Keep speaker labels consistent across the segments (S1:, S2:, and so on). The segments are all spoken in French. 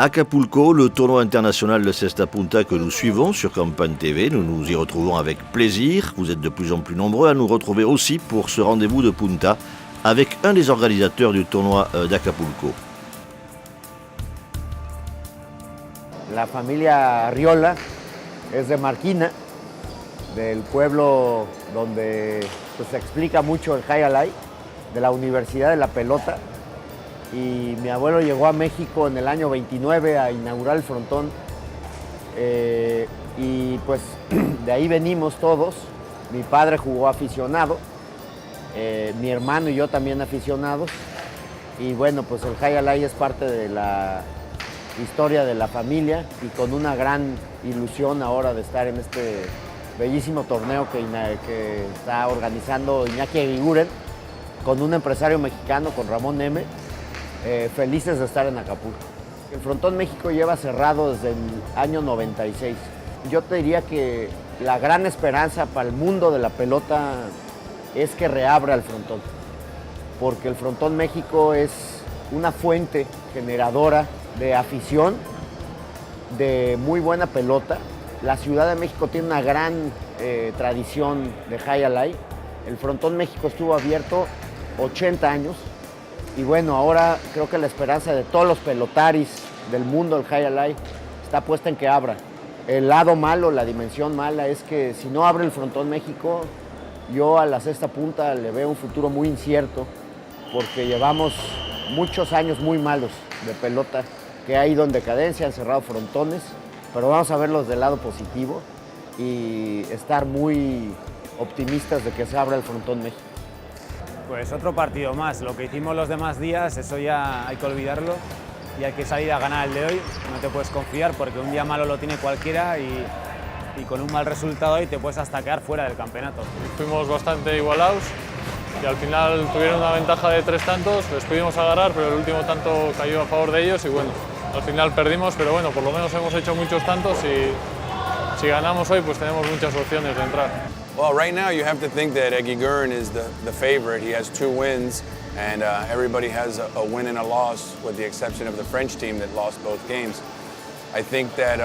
S1: Acapulco, le tournoi international de Cesta Punta que nous suivons sur Campagne TV. Nous nous y retrouvons avec plaisir. Vous êtes de plus en plus nombreux à nous retrouver aussi pour ce rendez-vous de Punta avec un des organisateurs du tournoi d'Acapulco.
S2: La familia Arriola es de Marquina, del pueblo donde pues, se explica mucho el Jai Alai, de la Universidad de la Pelota. Y mi abuelo llegó a México en el año 29 a inaugurar el frontón y pues de ahí venimos todos. Mi padre jugó aficionado, mi hermano y yo también aficionados y bueno, pues el Jai Alai es parte de la historia de la familia y con una gran ilusión ahora de estar en este bellísimo torneo que está organizando Iñaki Eguiguren con un empresario mexicano, con Ramón Neme. Felices de estar en Acapulco. El Frontón México lleva cerrado desde el año 96. Yo te diría que la gran esperanza para el mundo de la pelota es que reabra el frontón, porque el Frontón México es una fuente generadora de afición, de muy buena pelota. La Ciudad de México tiene una gran tradición de Jai Alai. El Frontón México estuvo abierto 80 años. Y bueno, ahora creo que la esperanza de todos los pelotaris del mundo del Jai Alai está puesta en que abra. El lado malo, la dimensión mala es que si no abre el Frontón México, yo a la Cesta Punta le veo un futuro muy incierto porque llevamos muchos años muy malos de pelota que ha ido en decadencia, han cerrado frontones, pero vamos a verlos del lado positivo y estar muy optimistas de que se abra el Frontón México.
S3: Pues otro partido más, lo que hicimos los demás días, eso ya hay que olvidarlo y hay que salir a ganar el de hoy, no te puedes confiar porque un día malo lo tiene cualquiera y con un mal resultado hoy te puedes hasta quedar fuera del campeonato.
S4: Fuimos bastante igualados y al final tuvieron una ventaja de 3 tantos, les pudimos agarrar pero el último tanto cayó a favor de ellos y bueno, al final perdimos pero bueno, por lo menos hemos hecho muchos tantos y si ganamos hoy pues tenemos muchas opciones de entrar.
S5: Well, right now you have to think that Eguiguren is the favorite. He has 2 wins, and everybody has a win and a loss, with the exception of the French team that lost both games. I think that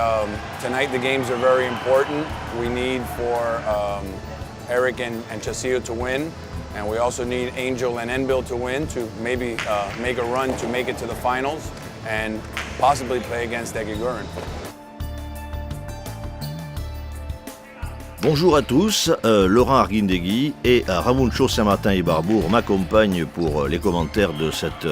S5: tonight the games are very important. We need for Eric and Chasillo to win, and we also need Angel and Enbil to win to maybe make a run to make it to the finals and possibly play against Eguiguren.
S1: Bonjour à tous, Laurent Arguindegui et Ramuncho Saint-Martin et Barbour m'accompagnent pour les commentaires de cette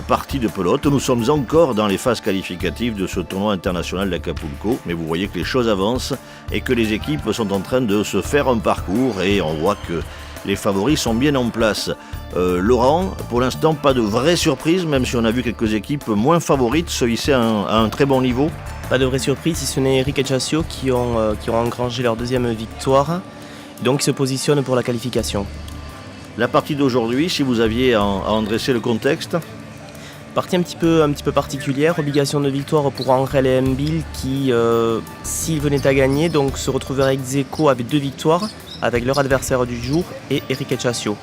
S1: partie de pelote. Nous sommes encore dans les phases qualificatives de ce tournoi international d'Acapulco, mais vous voyez que les choses avancent et que les équipes sont en train de se faire un parcours et on voit que les favoris sont bien en place. Laurent, pour l'instant, pas de vraie surprise, même si on a vu quelques équipes moins favorites se hisser à un très bon niveau.
S6: Pas de vraie surprise, si ce n'est Eric et Chasillo qui ont engrangé leur deuxième victoire. Donc ils se positionnent pour la qualification.
S1: La partie d'aujourd'hui, si vous aviez à en dresser le contexte.
S6: Partie un petit peu particulière, obligation de victoire pour Angel et Enbil qui, s'ils venaient à gagner, donc se retrouveraient ex aequo avec 2 victoires avec leur adversaire du jour et Eric et Chasillo.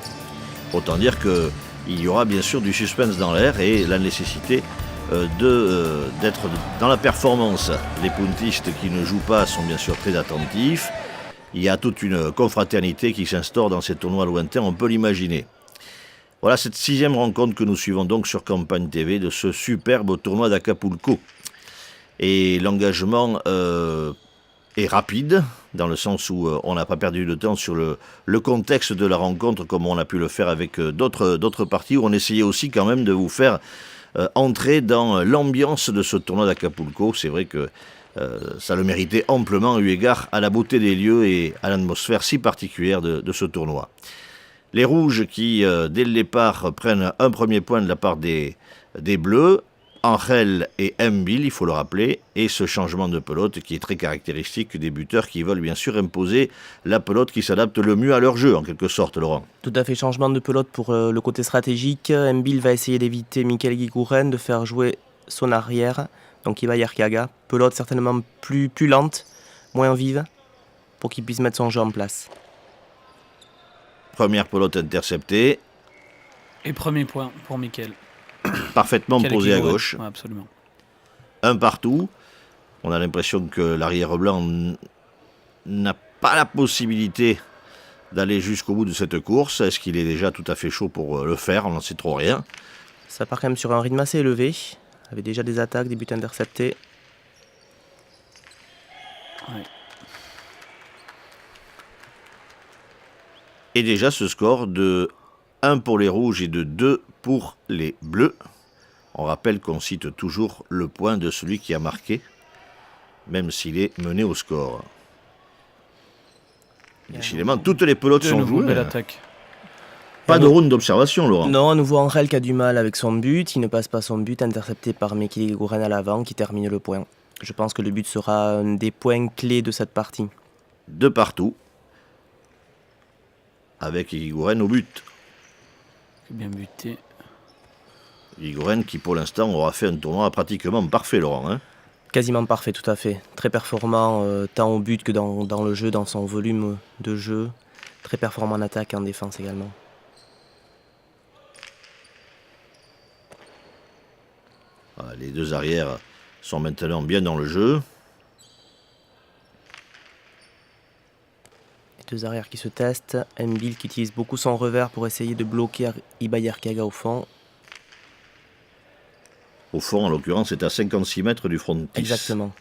S1: Autant dire qu'il y aura bien sûr du suspense dans l'air et la nécessité d'être dans la performance. Les puntistes qui ne jouent pas sont bien sûr très attentifs. Il y a toute une confraternité qui s'instaure dans ces tournois lointains, on peut l'imaginer. Voilà cette 6e rencontre que nous suivons donc sur Campagne TV de ce superbe tournoi d'Acapulco. Et l'engagement est rapide, dans le sens où on n'a pas perdu de temps sur le contexte de la rencontre comme on a pu le faire avec d'autres parties, où on essayait aussi quand même de vous faire entrer dans l'ambiance de ce tournoi d'Acapulco. C'est vrai que ça le méritait amplement eu égard à la beauté des lieux et à l'atmosphère si particulière de ce tournoi. Les Rouges qui, dès le départ, prennent un premier point de la part des Bleus, Angel et Enbil, il faut le rappeler, et ce changement de pelote qui est très caractéristique des buteurs qui veulent bien sûr imposer la pelote qui s'adapte le mieux à leur jeu, en quelque sorte, Laurent.
S6: Tout à fait, changement de pelote pour le côté stratégique. Enbil va essayer d'éviter Michael Eguiguren, de faire jouer son arrière, donc Ibai Arteaga. Pelote certainement plus lente, moins vive, pour qu'il puisse mettre son jeu en place.
S1: Première pelote interceptée.
S7: Et premier point pour Michael.
S1: Parfaitement posé à gauche.
S7: Ouais, absolument.
S1: un partout. On a l'impression que l'arrière blanc n'a pas la possibilité d'aller jusqu'au bout de cette course. Est-ce qu'il est déjà tout à fait chaud pour le faire? On n'en sait trop rien.
S6: Ça part quand même sur un rythme assez élevé, avec déjà des attaques, des buts interceptés.
S7: Ouais.
S1: Et déjà ce score de 1 pour les rouges et de 2 pour les bleus. On rappelle qu'on cite toujours le point de celui qui a marqué, même s'il est mené au score. Décidément, toutes les pelotes
S7: De
S1: sont
S7: nouveau,
S1: jouées.
S7: belle attaque.
S1: Pas de round d'observation, Laurent.
S6: Non, à nouveau Angel qui a du mal avec son but, il ne passe pas son but, intercepté par Mikel Eguiguren à l'avant qui termine le point. Je pense que le but sera un des points clés de cette partie.
S1: De partout, avec Eguiguren au but.
S7: Bien buté.
S1: Eguiguren qui pour l'instant aura fait un tournoi pratiquement parfait, Laurent. Hein.
S6: Quasiment parfait, tout à fait. Très performant, tant au but que dans le jeu, dans son volume de jeu. Très performant en attaque et en défense également.
S1: Voilà, les deux arrières sont maintenant bien dans le jeu.
S6: Les deux arrières qui se testent. Mbil qui utilise beaucoup son revers pour essayer de bloquer Ibai Arkeaga au fond.
S1: Au fond, en l'occurrence, c'est à 56 mètres du frontis.
S6: Exactement.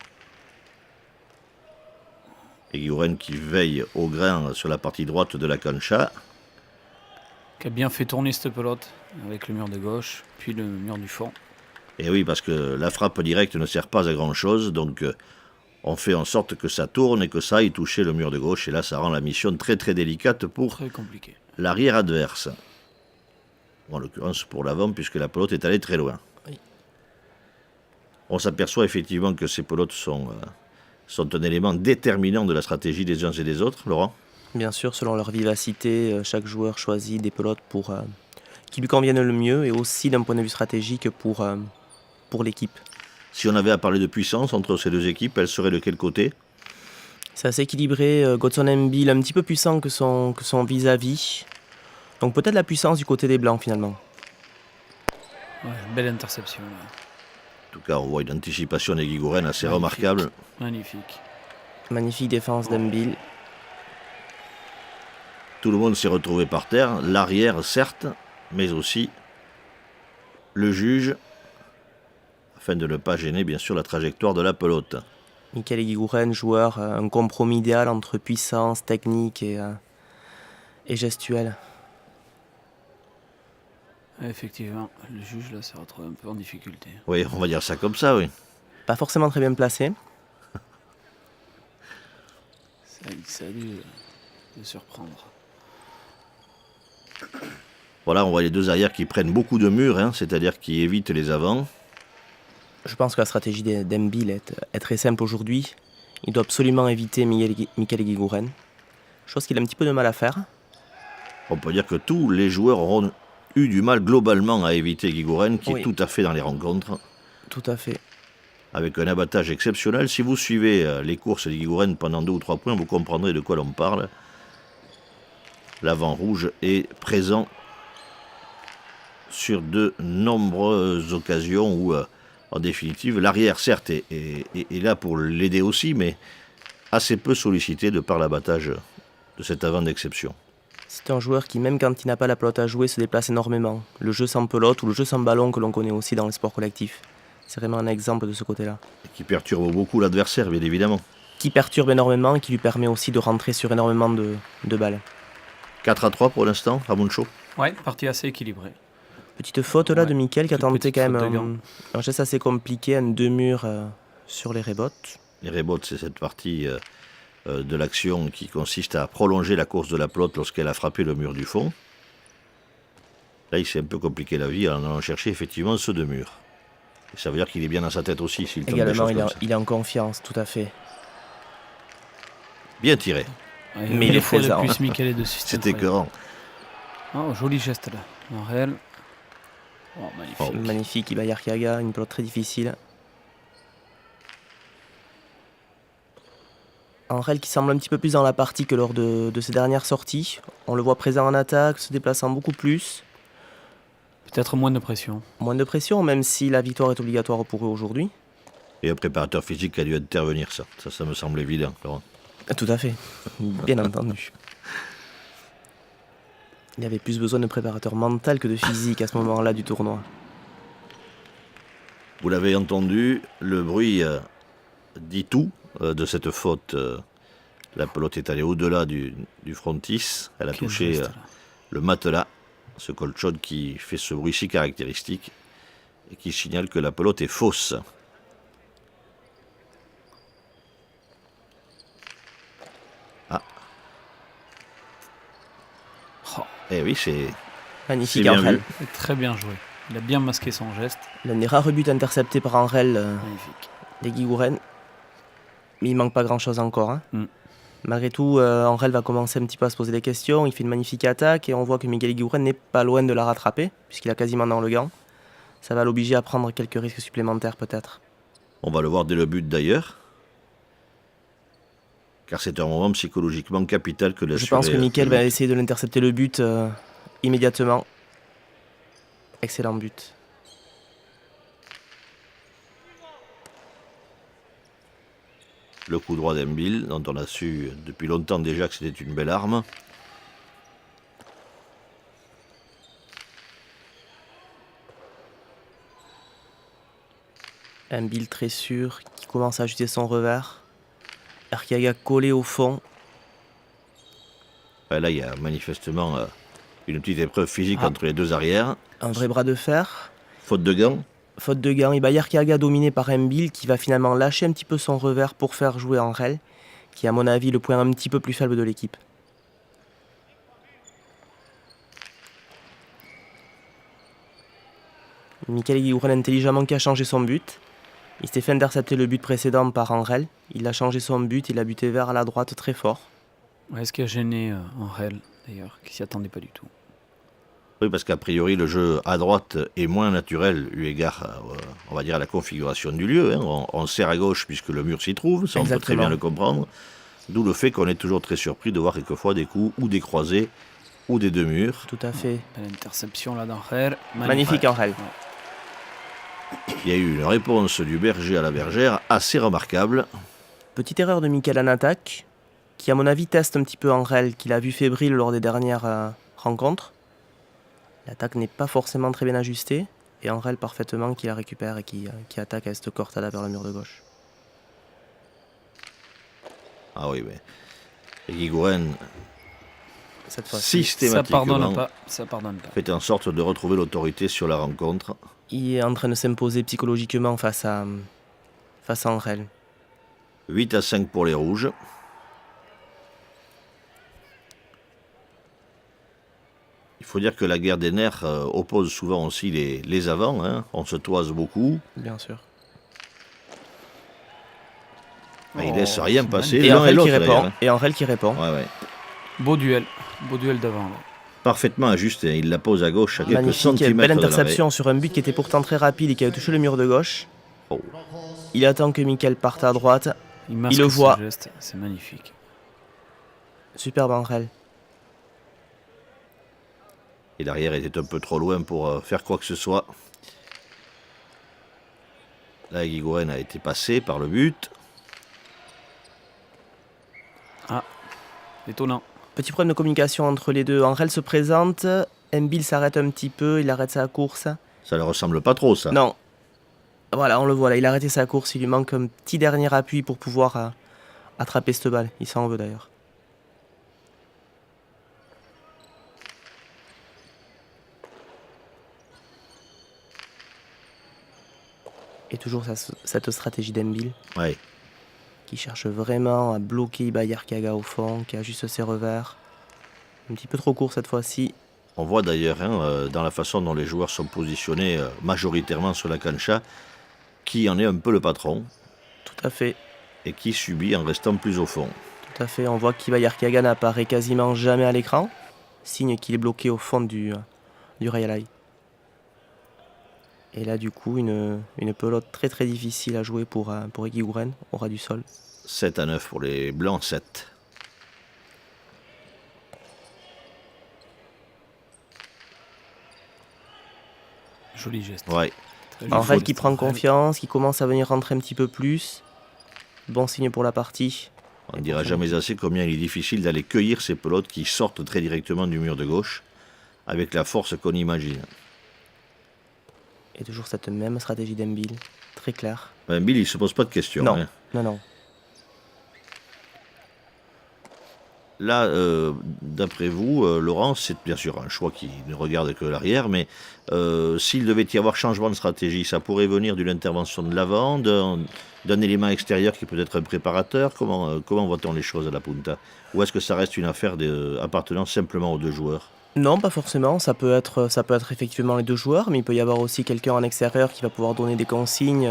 S1: Eguiguren qui veille au grain sur la partie droite de la cancha.
S7: Qui a bien fait tourner cette pelote avec le mur de gauche, puis le mur du fond.
S1: Et oui, parce que la frappe directe ne sert pas à grand-chose, donc on fait en sorte que ça tourne et que ça aille toucher le mur de gauche. Et là, ça rend la mission très très délicate pour
S7: Très compliqué.
S1: l'arrière adverse. Bon, en l'occurrence pour l'avant, puisque la pelote est allée très loin.
S6: Oui.
S1: On s'aperçoit effectivement que ces pelotes sont un élément déterminant de la stratégie des uns et des autres, Laurent.
S6: Bien sûr, selon leur vivacité, chaque joueur choisit des pelotes qui lui conviennent le mieux et aussi d'un point de vue stratégique pour l'équipe.
S1: Si on avait à parler de puissance entre ces deux équipes, elle serait de quel côté?
S6: C'est assez équilibré. Godson Mbil un petit peu puissant que son vis-à-vis. Donc peut-être la puissance du côté des Blancs finalement.
S7: Ouais, belle interception. Là.
S1: En tout cas, on voit une anticipation d'Eguiguren assez
S7: Magnifique.
S1: remarquable.
S7: Magnifique.
S6: Magnifique défense d'Mbil.
S1: Tout le monde s'est retrouvé par terre, l'arrière certes, mais aussi le juge, afin de ne pas gêner bien sûr la trajectoire de la pelote.
S6: Mikel Eguiguren, joueur, un compromis idéal entre puissance, technique et gestuelle.
S7: Ouais, effectivement, le juge là s'est retrouvé un peu en difficulté.
S1: Oui, on va dire ça comme ça, oui.
S6: Pas forcément très bien placé.
S7: Ça a dû le surprendre.
S1: Voilà, on voit les deux arrières qui prennent beaucoup de murs, hein, c'est-à-dire qui évitent les avants.
S6: Je pense que la stratégie d'Mbil est très simple aujourd'hui. Il doit absolument éviter Mikel Eguiguren. Chose qu'il a un petit peu de mal à faire.
S1: On peut dire que tous les joueurs auront eu du mal globalement à éviter Eguiguren, qui
S6: Oui.
S1: est tout à fait dans les rencontres,
S6: Tout à fait.
S1: avec un abattage exceptionnel. Si vous suivez les courses d'Eguiguren pendant 2 ou 3 points, vous comprendrez de quoi l'on parle. L'avant rouge est présent sur de nombreuses occasions où, en définitive, l'arrière, certes, est là pour l'aider aussi, mais assez peu sollicité de par l'abattage de cet avant d'exception.
S6: C'est un joueur qui, même quand il n'a pas la pelote à jouer, se déplace énormément. Le jeu sans pelote ou le jeu sans ballon que l'on connaît aussi dans les sports collectifs. C'est vraiment un exemple de ce côté-là.
S1: Et qui perturbe beaucoup l'adversaire, bien évidemment.
S6: Qui perturbe énormément et qui lui permet aussi de rentrer sur énormément de balles.
S1: 4-3 pour l'instant, à Moncho.
S7: Ouais, partie assez équilibrée.
S6: Petite faute là
S7: Ouais,
S6: de Mikel qui a
S7: toute
S6: tenté
S7: petite
S6: quand
S7: faute de
S6: même
S7: gant.
S6: un geste assez compliqué, un 2 murs sur les rebotes.
S1: Les rebotes, c'est cette partie de l'action qui consiste à prolonger la course de la pelote lorsqu'elle a frappé le mur du fond. Là, il s'est un peu compliqué la vie en allant chercher effectivement ce 2 murs. Et ça veut dire qu'il est bien dans sa tête aussi, s'il tombe des
S6: Également,
S1: choses comme ça.
S6: il est en confiance, tout à fait.
S1: Bien tiré.
S7: Ouais,
S6: Mais il
S7: une
S6: est
S7: fois de
S6: présent.
S7: plus, Mikel est dessus. c'est
S1: C'était
S7: incroyable.
S1: écœurant.
S7: Oh, joli geste là. En réel. Oh, magnifique.
S1: Oh.
S6: Magnifique, Ibai Arkeaga, une pelote très difficile. Angel qui semble un petit peu plus dans la partie que lors de ses dernières sorties. On le voit présent en attaque, se déplaçant beaucoup plus.
S7: Peut-être moins de pression.
S6: Moins de pression, même si la victoire est obligatoire pour eux aujourd'hui.
S1: Et un préparateur physique qui a dû intervenir, ça me semble évident, Laurent.
S6: Tout à fait, bien entendu. Il y avait plus besoin de préparateur mental que de physique à ce moment-là du tournoi.
S1: Vous l'avez entendu, le bruit dit tout de cette faute. La pelote est allée au-delà du frontis. Elle a
S7: Quel
S1: touché
S7: geste, là.
S1: le matelas, ce colchon qui fait ce bruit si caractéristique et qui signale que la pelote est fausse. Ah.
S7: Oh,
S1: Eh oui, c'est
S6: Magnifique
S1: bien
S6: Angel.
S1: vu.
S7: c'est très bien joué. Il a bien masqué son geste.
S6: L'un des rares buts interceptés par Angel
S7: Magnifique.
S6: d'Eguiguren. Mais il manque pas grand-chose encore. Hein.
S7: Mm.
S6: Malgré tout, Angel va commencer un petit peu à se poser des questions. Il fait une magnifique attaque et on voit que Miguel Eguiguren n'est pas loin de la rattraper, puisqu'il a quasiment dans le gant. Ça va l'obliger à prendre quelques risques supplémentaires peut-être.
S1: On va le voir dès le but d'ailleurs. Car c'est un moment psychologiquement capital que d'assurer.
S6: Je pense que Miguel
S1: le
S6: va
S1: but.
S6: essayer de l'intercepter le but immédiatement. Excellent but.
S1: Le coup droit d'Embil, dont on a su depuis longtemps déjà que c'était une belle arme.
S6: Un Bill très sûr qui commence à ajuster son revers. Arkiaga collé au fond.
S1: Ouais, là, il y a manifestement une petite épreuve physique
S6: Ah.
S1: entre les deux arrières.
S6: Un vrai bras de fer.
S1: Faute de gants.
S6: Faute de gants, Arkiaga dominé par Embil qui va finalement lâcher un petit peu son revers pour faire jouer Angel, qui est à mon avis le point un petit peu plus faible de l'équipe. Michael Eguiguren intelligemment qui a changé son but. Il s'est fait intercepter le but précédent par Angel. Il a changé son but, il a buté vers la droite très fort.
S7: Ouais, ce qui a gêné Angel, d'ailleurs, qui s'y attendait pas du tout.
S1: Oui, parce qu'a priori, le jeu à droite est moins naturel, eu égard, on va dire, à la configuration du lieu. Hein. On serre à gauche puisque le mur s'y trouve, ça on peut très
S6: Exactement.
S1: bien le comprendre. D'où le fait qu'on est toujours très surpris de voir quelquefois des coups ou des croisés ou des deux murs.
S6: Tout à fait.
S7: Belle interception là d'Angel.
S6: Magnifique Angel.
S1: Il y a eu une réponse du berger à la bergère assez remarquable.
S6: Petite erreur de Michael en attaque, qui à mon avis teste un petit peu Angel, qu'il a vu fébrile lors des dernières rencontres. L'attaque n'est pas forcément très bien ajustée, et Angel parfaitement qui la récupère et qui attaque à cette cortada vers le mur de gauche.
S1: Ah oui, mais Eguiguren
S6: Cette fois-ci,
S7: Ça
S1: systématiquement
S7: pardonne pas. Ça pardonne pas.
S1: fait en sorte de retrouver l'autorité sur la rencontre.
S6: il est en train de s'imposer psychologiquement face à Angel.
S1: 8-5 pour les rouges. Il faut dire que la guerre des nerfs oppose souvent aussi les avants. Hein. On se toise beaucoup.
S6: Bien sûr.
S1: Il laisse rien passer.
S6: Et
S1: L'un et
S6: Angel qui
S1: l'autre,
S6: répond.
S1: d'ailleurs, hein.
S6: Et Angel qui répond.
S1: Ouais, ouais.
S7: Beau duel d'avant. Là.
S1: Parfaitement ajusté. Il la pose à gauche à quelques
S6: Magnifique,
S1: centimètres
S6: belle
S1: de l'arrêt.
S6: interception sur un but qui était pourtant très rapide et qui a touché le mur de gauche.
S1: Oh.
S6: Il attend que Michael parte à droite.
S7: masque
S6: Il le
S7: ce
S6: voit.
S7: geste, c'est magnifique.
S6: Superbe Angel.
S1: Et l'arrière était un peu trop loin pour faire quoi que ce soit. Là, Eguiguren a été passé par le but.
S7: Étonnant.
S6: Petit problème de communication entre les deux. Angel se présente, Embil s'arrête un petit peu, il arrête sa course.
S1: Ça ne ressemble pas trop, ça.
S6: Non. Voilà, on le voit là, il a arrêté sa course, il lui manque un petit dernier appui pour pouvoir attraper cette balle. Il s'en veut d'ailleurs. Et toujours cette stratégie d'Embil
S1: Ouais.
S6: qui cherche vraiment à bloquer Arkiaga au fond, qui ajuste ses revers. Un petit peu trop court cette fois-ci.
S1: On voit d'ailleurs dans la façon dont les joueurs sont positionnés majoritairement sur la cancha, qui en est un peu le patron
S6: Tout à fait.
S1: et qui subit en restant plus au fond.
S6: Tout à fait, on voit qu'Arkiaga n'apparaît quasiment jamais à l'écran, signe qu'il est bloqué au fond du Rayalai. Et là du coup une pelote très très difficile à jouer pour Eguiguren au ras du sol.
S1: 7-9 pour les blancs, 7.
S7: Joli geste.
S1: Ouais.
S6: Angel qui prend confiance, qui commence à venir rentrer un petit peu plus. Bon signe pour la partie.
S1: On ne dira jamais assez combien il est difficile d'aller cueillir ces pelotes qui sortent très directement du mur de gauche avec la force qu'on imagine.
S6: Et toujours cette même stratégie d'Embil, très claire.
S1: Bill, il ne se pose pas de questions.
S6: Non,
S1: hein.
S6: non.
S1: Là, d'après vous, Laurent, c'est bien sûr un choix qui ne regarde que l'arrière, mais s'il devait y avoir changement de stratégie, ça pourrait venir d'une intervention de l'avant, d'un élément extérieur qui peut être un préparateur. Comment voit-on les choses à la Punta? Ou est-ce que ça reste une affaire appartenant simplement aux deux joueurs?
S6: Non, pas forcément. Ça peut être effectivement les deux joueurs, mais il peut y avoir aussi quelqu'un en extérieur qui va pouvoir donner des consignes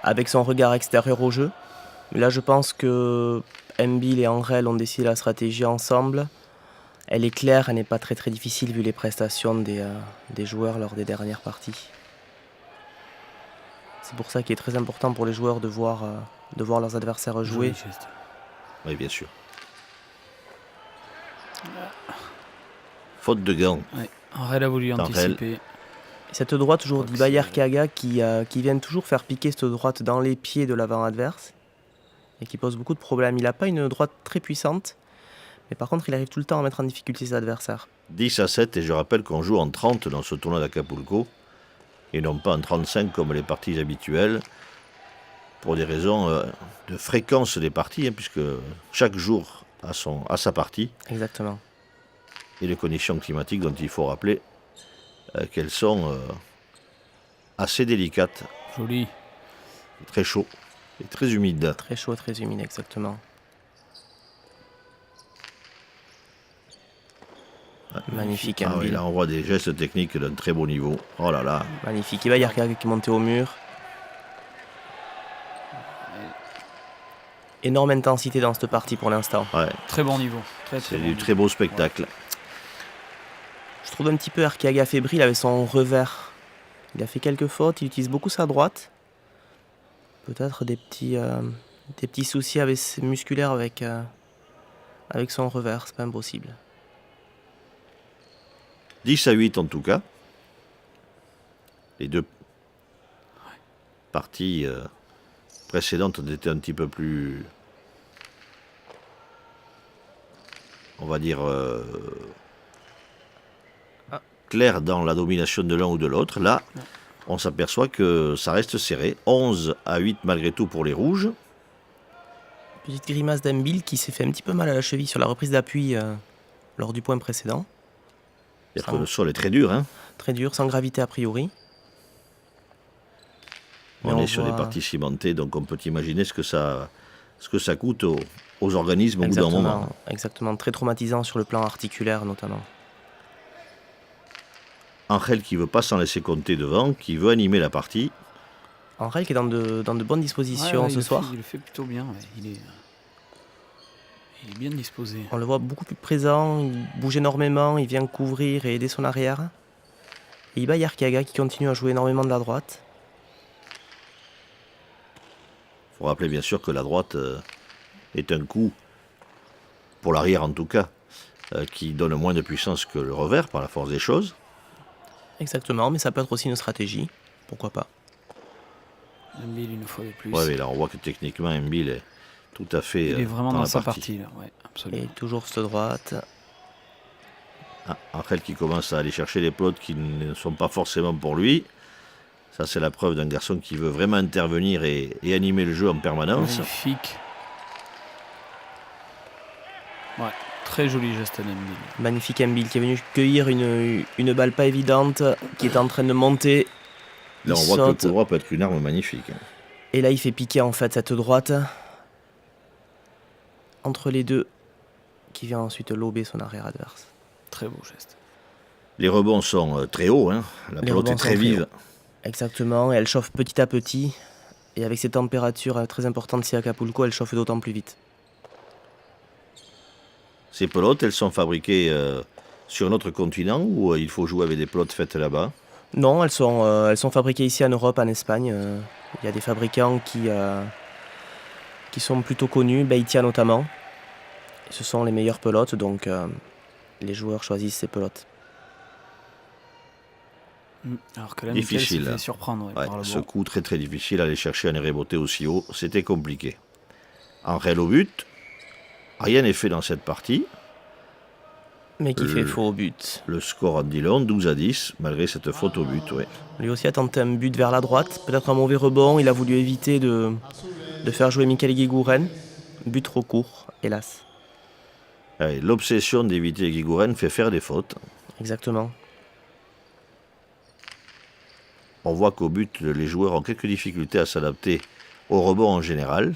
S6: avec son regard extérieur au jeu. Mais là, je pense que Embil et Angel ont décidé la stratégie ensemble. Elle est claire, elle n'est pas très très difficile vu les prestations des joueurs lors des dernières parties. C'est pour ça qu'il est très important pour les joueurs de voir leurs adversaires jouer.
S7: Joli geste.
S1: Oui, bien sûr. Faute de gants.
S7: Ouais. Angel a voulu
S1: Angel.
S7: anticiper.
S6: Et cette droite toujours
S7: Je crois que
S6: d'Ibayer
S7: c'est-
S6: Kaga qui vient toujours faire piquer cette droite dans les pieds de l'avant adverse et qui pose beaucoup de problèmes. Il n'a pas une droite très puissante, mais par contre il arrive tout le temps à mettre en difficulté ses adversaires.
S1: 10-7, et je rappelle qu'on joue en 30 dans ce tournoi d'Acapulco, et non pas en 35 comme les parties habituelles, pour des raisons de fréquence des parties, hein, puisque chaque jour a sa partie,
S6: Exactement.
S1: et les conditions climatiques dont il faut rappeler qu'elles sont assez délicates,
S7: Joli.
S1: très chaud et très humide.
S6: Très chaud, très humide, exactement. Magnifique
S1: Ah oui,
S6: Embil.
S1: là on voit des gestes techniques d'un très beau niveau. Oh là là.
S6: Magnifique. Ibayer Kaga qui est monté au mur. Énorme intensité dans cette partie pour l'instant.
S1: Ouais,
S7: Très bon niveau. Très
S1: c'est
S7: bon
S1: du
S7: niveau.
S1: très beau spectacle.
S6: Je trouve un petit peu Arkeaga fébrile avec son revers. Il a fait quelques fautes, il utilise beaucoup sa droite. Peut-être des petits soucis musculaires avec son revers, c'est pas impossible.
S1: 10-8 en tout cas. Les deux parties précédentes étaient un petit peu plus, on va dire, claires dans la domination de l'un ou de l'autre. Là, on s'aperçoit que ça reste serré. 11-8 malgré tout pour les rouges.
S6: Petite grimace d'Embil qui s'est fait un petit peu mal à la cheville sur la reprise d'appui lors du point précédent.
S1: C'est-à-dire que le sol est très dur, hein.
S6: Très dur, sans gravité a priori. Mais
S1: On
S6: on
S1: est sur des
S6: voit-
S1: parties cimentées, donc on peut imaginer ce que ça coûte aux organismes au bout d'un moment.
S6: Exactement, très traumatisant sur le plan articulaire notamment.
S1: Angel qui veut pas s'en laisser compter devant, qui veut animer la partie.
S6: Angel qui est dans de bonnes dispositions
S7: Ouais,
S6: ce soir.
S7: il le fait plutôt bien. Ouais. Il est bien disposé.
S6: On le voit beaucoup plus présent, il bouge énormément, il vient couvrir et aider son arrière. Et Ibayer Kaga qui continue à jouer énormément de la droite.
S1: Il faut rappeler bien sûr que la droite est un coup, pour l'arrière en tout cas, qui donne moins de puissance que le revers par la force des choses.
S6: Exactement, mais ça peut être aussi une stratégie, pourquoi pas.
S7: Embil une fois de plus.
S1: Ouais, mais là on voit que techniquement Embil est tout à fait
S7: Il est vraiment dans
S1: la
S7: sa partie là. Ouais, absolument.
S6: Et toujours cette droite.
S1: Ah, Angel qui commence à aller chercher des pelotes qui ne sont pas forcément pour lui. Ça c'est la preuve d'un garçon qui veut vraiment intervenir et animer le jeu en permanence.
S7: Magnifique. Ouais, très joli geste d'Embil.
S6: Magnifique Embil qui est venu cueillir une balle pas évidente, qui est en train de monter.
S1: Là on
S6: Il
S1: voit que le
S6: saute.
S1: coup droit peut être une arme magnifique.
S6: Et là il fait piquer en fait cette droite entre les deux, qui vient ensuite lober son arrière adverse.
S7: Très beau geste.
S1: Les rebonds sont très hauts, hein. La
S6: Les
S1: pelote
S6: rebonds
S1: est très
S6: sont très
S1: vive.
S6: Exactement, et elle chauffe petit à petit. Et avec ces températures très importantes ici à Acapulco, elle chauffe d'autant plus vite.
S1: Ces pelotes, elles sont fabriquées sur notre continent ou il faut jouer avec des pelotes faites là-bas?
S6: Non, elles sont fabriquées ici en Europe, en Espagne. Il y a des fabricants qui sont plutôt connus, Beitia notamment. Et ce sont les meilleures pelotes, donc les joueurs choisissent ces pelotes.
S7: Alors que là, Mikel s'est
S1: Difficile.
S7: fait surprendre
S1: Ouais,
S7: par le
S1: ce
S7: bon.
S1: coup très très difficile, aller chercher un reboté aussi haut, c'était compliqué. Angel au but. Rien n'est fait dans cette partie.
S6: Mais qui fait faux au but.
S1: Le score en dit long, 12-10, malgré cette faute au but. Ouais.
S6: Lui aussi a tenté un but vers la droite, peut-être un mauvais rebond, il a voulu éviter de faire jouer Mikel Guigouren. But trop court, hélas.
S1: Allez, l'obsession d'éviter Guigouren fait faire des fautes.
S6: Exactement.
S1: On voit qu'au but, les joueurs ont quelques difficultés à s'adapter au rebond en général.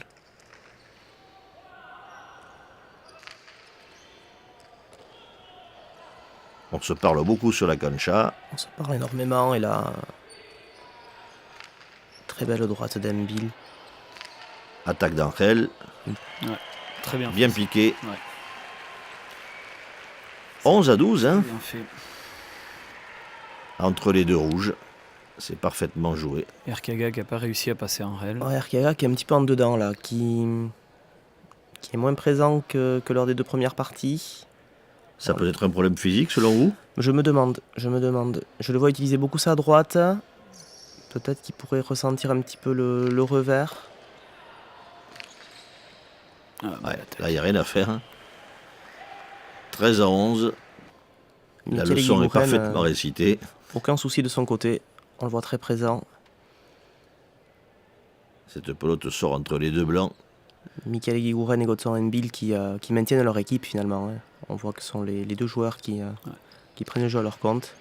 S1: On se parle beaucoup sur la cancha.
S6: On se parle énormément et là, très belle droite d'Embil.
S1: Attaque d'Angel,
S7: Très bien.
S1: bien piqué.
S7: Ouais.
S1: 11-12, hein,
S7: Bien fait.
S1: entre les deux rouges. C'est parfaitement joué.
S7: Erkaga qui n'a pas réussi à passer en réel.
S6: Ouais, Arkeaga qui est un petit peu en dedans là, qui est moins présent que lors des deux premières parties.
S1: Ça peut être un problème physique selon vous?
S6: Je me demande. Je le vois utiliser beaucoup sa droite. Peut-être qu'il pourrait ressentir un petit peu le revers.
S7: Ah, bah,
S1: Ouais,
S7: la tête.
S1: là, il n'y a rien à faire. hein. 13-11, la
S6: Mikel
S1: leçon est
S6: Guigouren,
S1: parfaitement récitée.
S6: aucun souci de son côté. On le voit très présent.
S1: Cette pelote sort entre les deux blancs.
S6: Mikel Guigouren et Godson Embil qui maintiennent leur équipe finalement. Hein. On voit que ce sont les deux joueurs qui prennent le jeu à leur compte.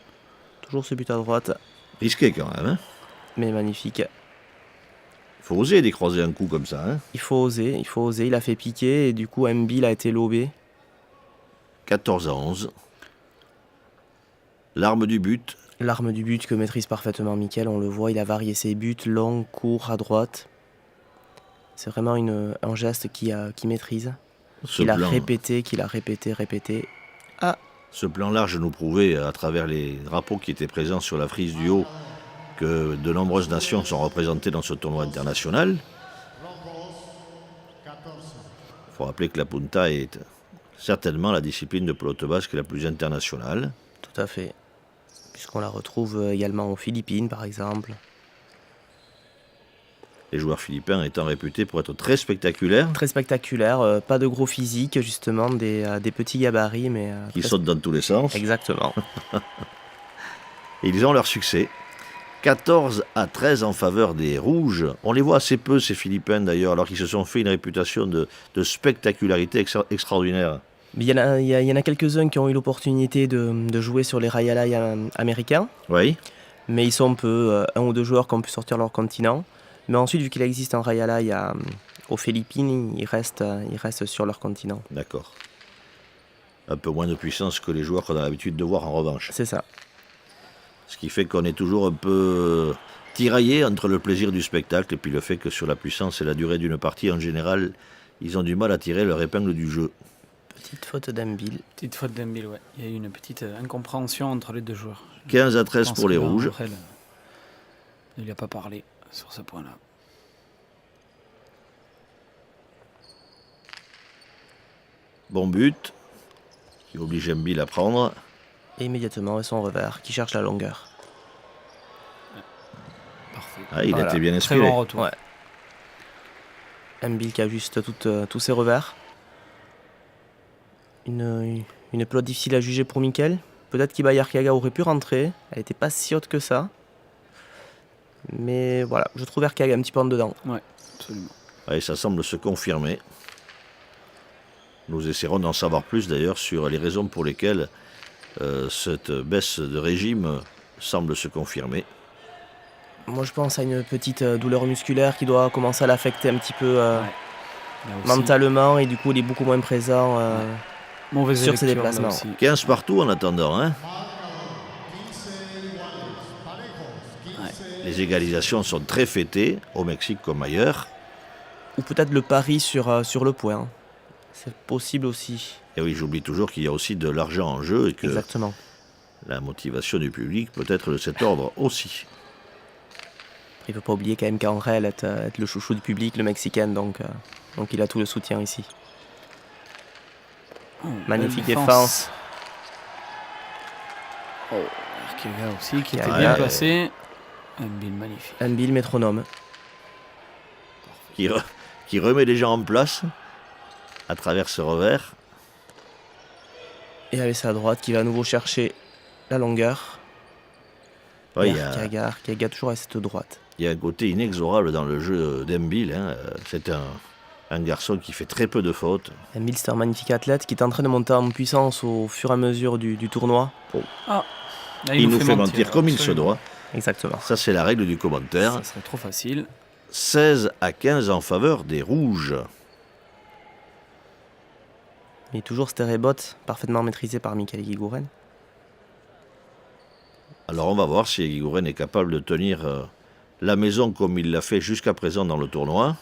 S6: Toujours ce but à droite,
S1: Risqué quand même. Hein.
S6: mais magnifique.
S1: Il faut oser décroiser un coup comme ça. Hein.
S6: Il faut oser. Il a fait piquer et du coup Embil a été lobé.
S1: 14-11. L'arme du but.
S6: L'arme du but que maîtrise parfaitement Mikel, on le voit, il a varié ses buts, long, court, à droite. C'est vraiment un geste qu'il maîtrise, qu'il a répété.
S1: Ce plan large nous prouvait, à travers les drapeaux qui étaient présents sur la frise du haut, que de nombreuses nations sont représentées dans ce tournoi international. Il faut rappeler que la punta est certainement la discipline de pelote basque la plus internationale.
S6: Tout à fait. Puisqu'on la retrouve également aux Philippines, par exemple.
S1: Les joueurs philippins étant réputés pour être très spectaculaires,
S6: Très spectaculaire, pas de gros physique, justement, des petits gabarits, mais...
S1: qui
S6: très-
S1: sautent dans tous les sens.
S6: Exactement.
S1: Et ils ont leur succès. 14-13 en faveur des Rouges. On les voit assez peu, ces Philippins d'ailleurs, alors qu'ils se sont fait une réputation de spectacularité extraordinaire.
S6: Mais il y en a quelques-uns qui ont eu l'opportunité de jouer sur les Rayalai américains,
S1: Oui,
S6: mais ils sont peu, un ou deux joueurs qui ont pu sortir leur continent. Mais ensuite, vu qu'il existe un Rayalai aux Philippines, ils restent sur leur continent.
S1: d'accord. Un peu moins de puissance que les joueurs qu'on a l'habitude de voir en revanche.
S6: C'est ça.
S1: Ce qui fait qu'on est toujours un peu tiraillé entre le plaisir du spectacle et puis le fait que sur la puissance et la durée d'une partie, en général, ils ont du mal à tirer leur épingle du jeu.
S6: Petite faute d'Embil.
S7: Petite faute d'Embil, ouais. Il y a eu une petite incompréhension entre les deux joueurs.
S1: 15-13
S7: pense
S1: pour les
S7: que là,
S1: Rouges.
S7: Angel, il n'a pas parlé sur ce point-là.
S1: Bon but, qui oblige Embil à prendre.
S6: Et immédiatement, et son revers, qui cherche la longueur.
S7: Parfait.
S1: Ah, il
S6: Voilà.
S1: était bien
S7: Très
S1: inspiré.
S7: bon retour.
S6: Ouais. Embil qui ajuste tous ses revers. Une pelote difficile à juger pour Mikel. Peut-être qu'Ibayarkiaga aurait pu rentrer. Elle n'était pas si haute que ça. Mais voilà, je trouve Arkiaga un petit peu en dedans.
S7: Ouais, absolument.
S1: Et ça semble se confirmer. Nous essaierons d'en savoir plus d'ailleurs sur les raisons pour lesquelles cette baisse de régime semble se confirmer.
S6: Moi, je pense à une petite douleur musculaire qui doit commencer à l'affecter un petit peu
S7: Là aussi,
S6: mentalement. Et du coup, il est beaucoup moins présent.
S7: mauvaise
S6: sur ses
S7: lecture, là
S6: déplacements.
S7: aussi.
S1: 15 partout en attendant. Hein. Les égalisations sont très fêtées, au Mexique comme ailleurs.
S6: Ou peut-être le pari sur le point. C'est possible aussi.
S1: Et oui, j'oublie toujours qu'il y a aussi de l'argent en jeu et que
S6: Exactement.
S1: la motivation du public peut être de cet ordre aussi.
S6: Il ne faut pas oublier quand même qu'Angel est le chouchou du public, le Mexicain, donc il a tout le soutien ici.
S7: Oh,
S6: Magnifique
S7: belle
S6: défense.
S7: Oh, Arkeaga aussi qui était
S6: Arkeaga,
S7: bien placé. Embil magnifique.
S6: Embil métronome.
S1: qui remet les gens en place à travers ce revers.
S6: Et avec à droite qui va à nouveau chercher la longueur.
S1: Ouais,
S6: Et
S1: il y a-
S6: Arkeaga toujours à cette droite.
S1: Il y a un côté inexorable dans le jeu d'Embil. Hein. C'est un garçon qui fait très peu de fautes.
S6: Embil, c'est un magnifique athlète qui est en train de monter en puissance au fur et à mesure du tournoi.
S7: Là,
S1: Il nous fait mentir comme il se
S7: absolument.
S1: doit.
S6: Exactement.
S1: Ça, c'est la règle du commentaire.
S7: Ça serait trop facile.
S1: 16-15 en faveur des rouges.
S6: Mais toujours cette rebot parfaitement maîtrisée par Michael Guigouren.
S1: Alors, on va voir si Guigouren est capable de tenir la maison comme il l'a fait jusqu'à présent dans le tournoi.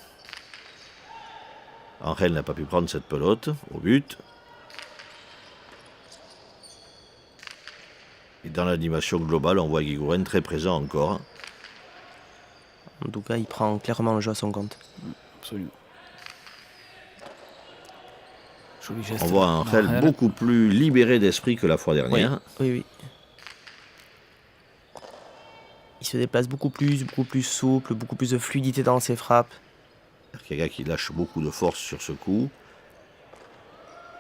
S1: Angel n'a pas pu prendre cette pelote au but. Et dans l'animation globale, on voit Guigouren très présent encore.
S6: En tout cas, il prend clairement le jeu à son compte.
S7: Absolument. Joli geste.
S1: On voit Angel
S7: d'Angel.
S1: beaucoup plus libéré d'esprit que la fois dernière.
S6: Oui. Il se déplace beaucoup plus souple, beaucoup plus de fluidité dans ses frappes.
S1: Arkeaga qui lâche beaucoup de force sur ce coup.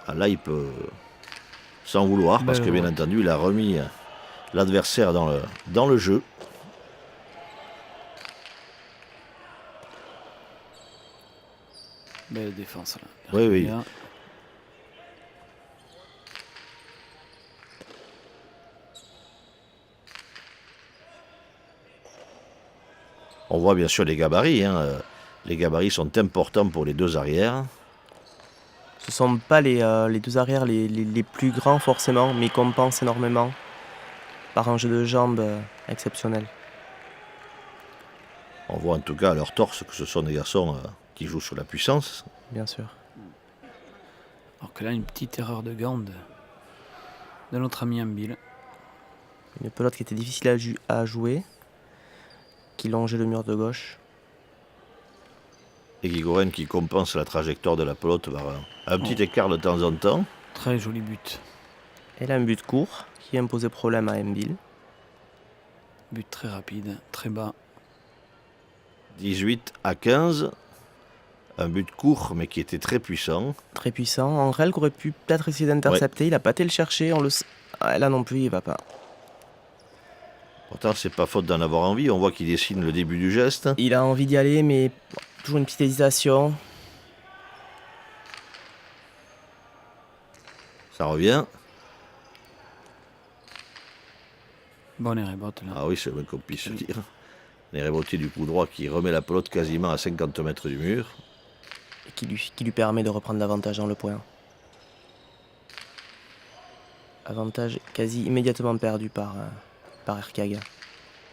S1: Ah, là, il peut s'en vouloir parce que, bien entendu, il a remis l'adversaire dans le jeu.
S7: Belle défense là.
S1: Oui, oui.
S7: Bien.
S1: On voit bien sûr les gabarits. Hein. Les gabarits sont importants pour les deux arrières.
S6: Ce ne sont pas les deux arrières les plus grands forcément, mais ils compensent énormément par un jeu de jambes exceptionnel.
S1: On voit en tout cas à leur torse que ce sont des garçons qui jouent sur la puissance.
S6: Bien sûr.
S7: Alors que là, une petite erreur de Gand de notre ami Embil.
S6: Une pelote qui était difficile à jouer, qui longeait le mur de gauche.
S1: Et Guigouren qui compense la trajectoire de la pelote par un petit écart de temps en temps.
S7: Très joli but.
S6: Et là, un but court qui a imposé problème à Embil.
S7: But très rapide, très bas.
S1: 18-15. Un but court mais qui était très puissant.
S6: Très puissant. Angel aurait pu peut-être essayer d'intercepter. Il n'a pas été le chercher. Là non plus, il va pas.
S1: Pourtant, c'est pas faute d'en avoir envie. On voit qu'il dessine le début du geste.
S6: Il a envie d'y aller, mais toujours une petite hésitation.
S1: Ça revient.
S7: Bon, les rebotes là.
S1: Ah oui, c'est le moins qu'on puisse se dire. Les rebotiers du coup droit qui remet la pelote quasiment à 50 mètres du mur.
S6: Et qui lui permet de reprendre l'avantage dans le point. Avantage quasi immédiatement perdu par Arkeaga.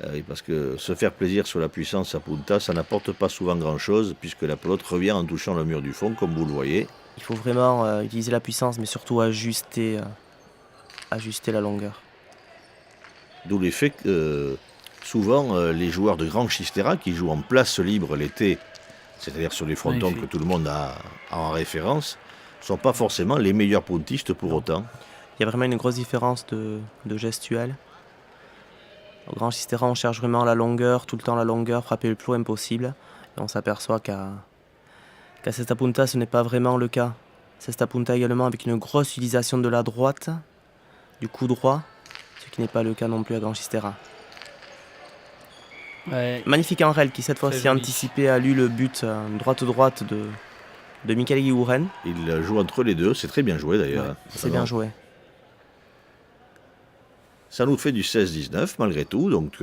S1: Ah oui, parce que se faire plaisir sur la puissance à Punta, ça n'apporte pas souvent grand-chose, puisque la pelote revient en touchant le mur du fond, comme vous le voyez.
S6: Il faut vraiment utiliser la puissance, mais surtout ajuster la longueur.
S1: D'où l'effet que souvent les joueurs de Grand Chistera qui jouent en place libre l'été, c'est-à-dire sur les frontons que tout le monde a en référence, ne sont pas forcément les meilleurs puntistes pour autant.
S6: Il y a vraiment une grosse différence de gestuelle. Au Grand Chistera, on cherche vraiment la longueur, tout le temps la longueur, frapper le plus loin possible. Et on s'aperçoit qu'à Cesta Punta, ce n'est pas vraiment le cas. Cesta Punta également avec une grosse utilisation de la droite, du coup droit, ce qui n'est pas le cas non plus à Grand Chistera.
S7: Ouais.
S6: Magnifique Angel qui cette fois-ci a
S7: joli.
S6: anticipé, a lu le but droite de Michael Guigouren.
S1: Il joue entre les deux, c'est très bien joué d'ailleurs.
S7: Ouais,
S6: C'est bien joué.
S1: Ça nous fait du 16-19 malgré tout, donc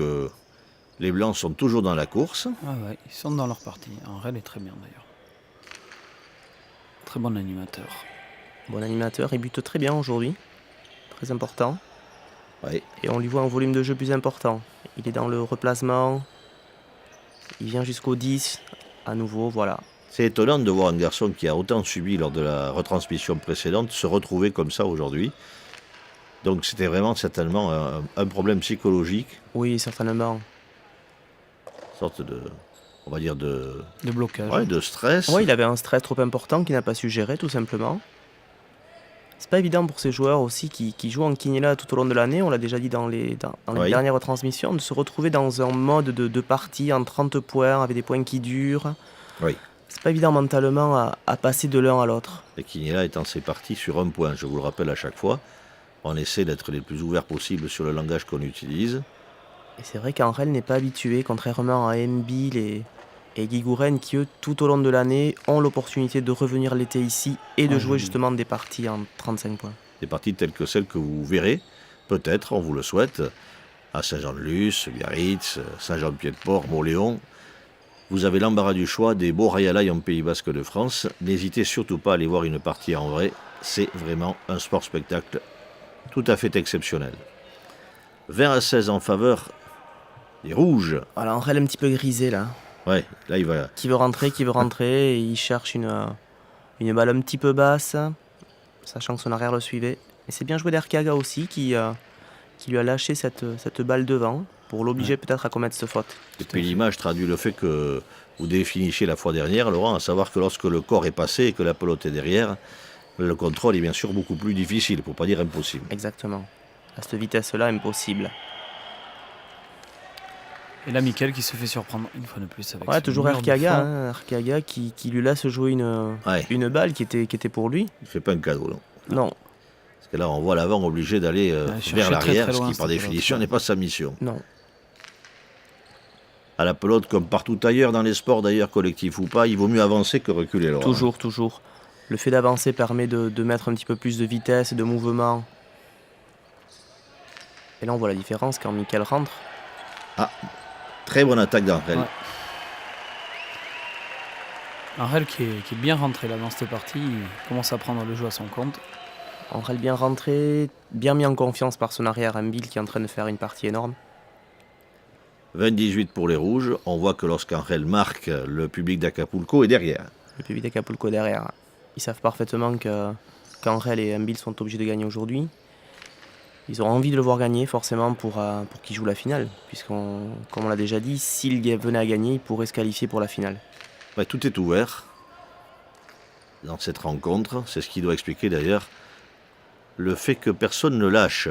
S1: les Blancs sont toujours dans la course.
S7: Ouais, ils sont dans leur partie. Angel est très bien d'ailleurs. Très bon animateur.
S6: Bon animateur, il bute très bien aujourd'hui. Très important.
S1: Ouais.
S6: Et on lui voit un volume de jeu plus important. Il est dans le replacement. Il vient jusqu'au 10. À nouveau, voilà.
S1: C'est étonnant de voir un garçon qui a autant subi lors de la retransmission précédente se retrouver comme ça aujourd'hui. Donc c'était vraiment certainement un problème psychologique,
S6: Oui, certainement.
S1: une sorte de, on va dire de
S7: blocage.
S1: stress.
S6: Oui, il avait un stress trop important qu'il n'a pas su gérer, tout simplement. C'est pas évident pour ces joueurs aussi qui jouent en Quiniela tout au long de l'année, on l'a déjà dit dans les
S1: Oui.
S6: dernières retransmissions, de se retrouver dans un mode de partie en 30 points, avec des points qui durent.
S1: Oui.
S6: C'est pas évident mentalement à passer de l'un à l'autre.
S1: Et Quiniela étant ses parties sur un point, je vous le rappelle à chaque fois. On essaie d'être les plus ouverts possible sur le langage qu'on utilise.
S6: Et c'est vrai qu'Angel n'est pas habitué, contrairement à Embil et Guigouren, qui eux, tout au long de l'année, ont l'opportunité de revenir l'été ici et de jouer justement des parties en 35 points.
S1: Des parties telles que celles que vous verrez, peut-être, on vous le souhaite, à Saint-Jean-de-Luz, Biarritz, Saint-Jean-de-Pied-de-Port, Montléon. Vous avez l'embarras du choix des beaux Rayalaï en Pays Basque de France. N'hésitez surtout pas à aller voir une partie en vrai. C'est vraiment un sport-spectacle tout à fait exceptionnel. 20 à 16 en faveur des Rouges.
S6: Voilà, Angel un petit peu grisé là.
S1: Ouais, là il va...
S6: Qui veut rentrer, et il cherche une balle un petit peu basse, sachant que son arrière le suivait. Et c'est bien joué d'Arkiaga aussi, qui lui a lâché cette balle devant, pour l'obliger peut-être à commettre cette faute.
S1: Et puis l'image traduit le fait que vous définissiez la fois dernière, Laurent, à savoir que lorsque le corps est passé et que la pelote est derrière, le contrôle est bien sûr beaucoup plus difficile, pour pas dire impossible.
S6: Exactement. À cette vitesse-là, impossible.
S7: Et là, Mickaël qui se fait surprendre une fois de plus avec
S6: Ouais,
S7: ce
S6: toujours
S7: mur de
S6: Arkiaga,
S7: fond.
S6: hein, Arkiaga qui lui laisse jouer une balle qui était pour lui.
S1: Il ne fait pas un cadeau, non.
S6: Non,
S1: Parce que là, on voit l'avant obligé d'aller
S7: chercher
S1: vers
S7: très,
S1: l'arrière,
S7: très
S1: ce
S7: loin,
S1: qui par
S7: cette
S1: définition
S7: pelote.
S1: n'est pas sa mission.
S6: non.
S1: À la pelote, comme partout ailleurs dans les sports, d'ailleurs, collectifs ou pas, il vaut mieux avancer que reculer, Laurent.
S6: Toujours. Le fait d'avancer permet de mettre un petit peu plus de vitesse et de mouvement. Et là, on voit la différence quand Mickaël rentre.
S1: Très bonne attaque d'Angel.
S7: Ouais. Angel qui est bien rentré là dans cette partie, il commence à prendre le jeu à son compte.
S6: Angel bien rentré, bien mis en confiance par son arrière Embil qui est en train de faire une partie énorme.
S1: 20-18 pour les Rouges. On voit que lorsqu'Angel marque, le public d'Acapulco est derrière.
S6: Le public d'Acapulco derrière. Ils savent parfaitement qu'Angel et Embil sont obligés de gagner aujourd'hui. Ils ont envie de le voir gagner forcément pour qu'il joue la finale. Puisqu'on, comme on l'a déjà dit, s'il venait à gagner, il pourrait se qualifier pour la finale.
S1: Ouais, tout est ouvert dans cette rencontre. C'est ce qui doit expliquer d'ailleurs le fait que personne ne lâche.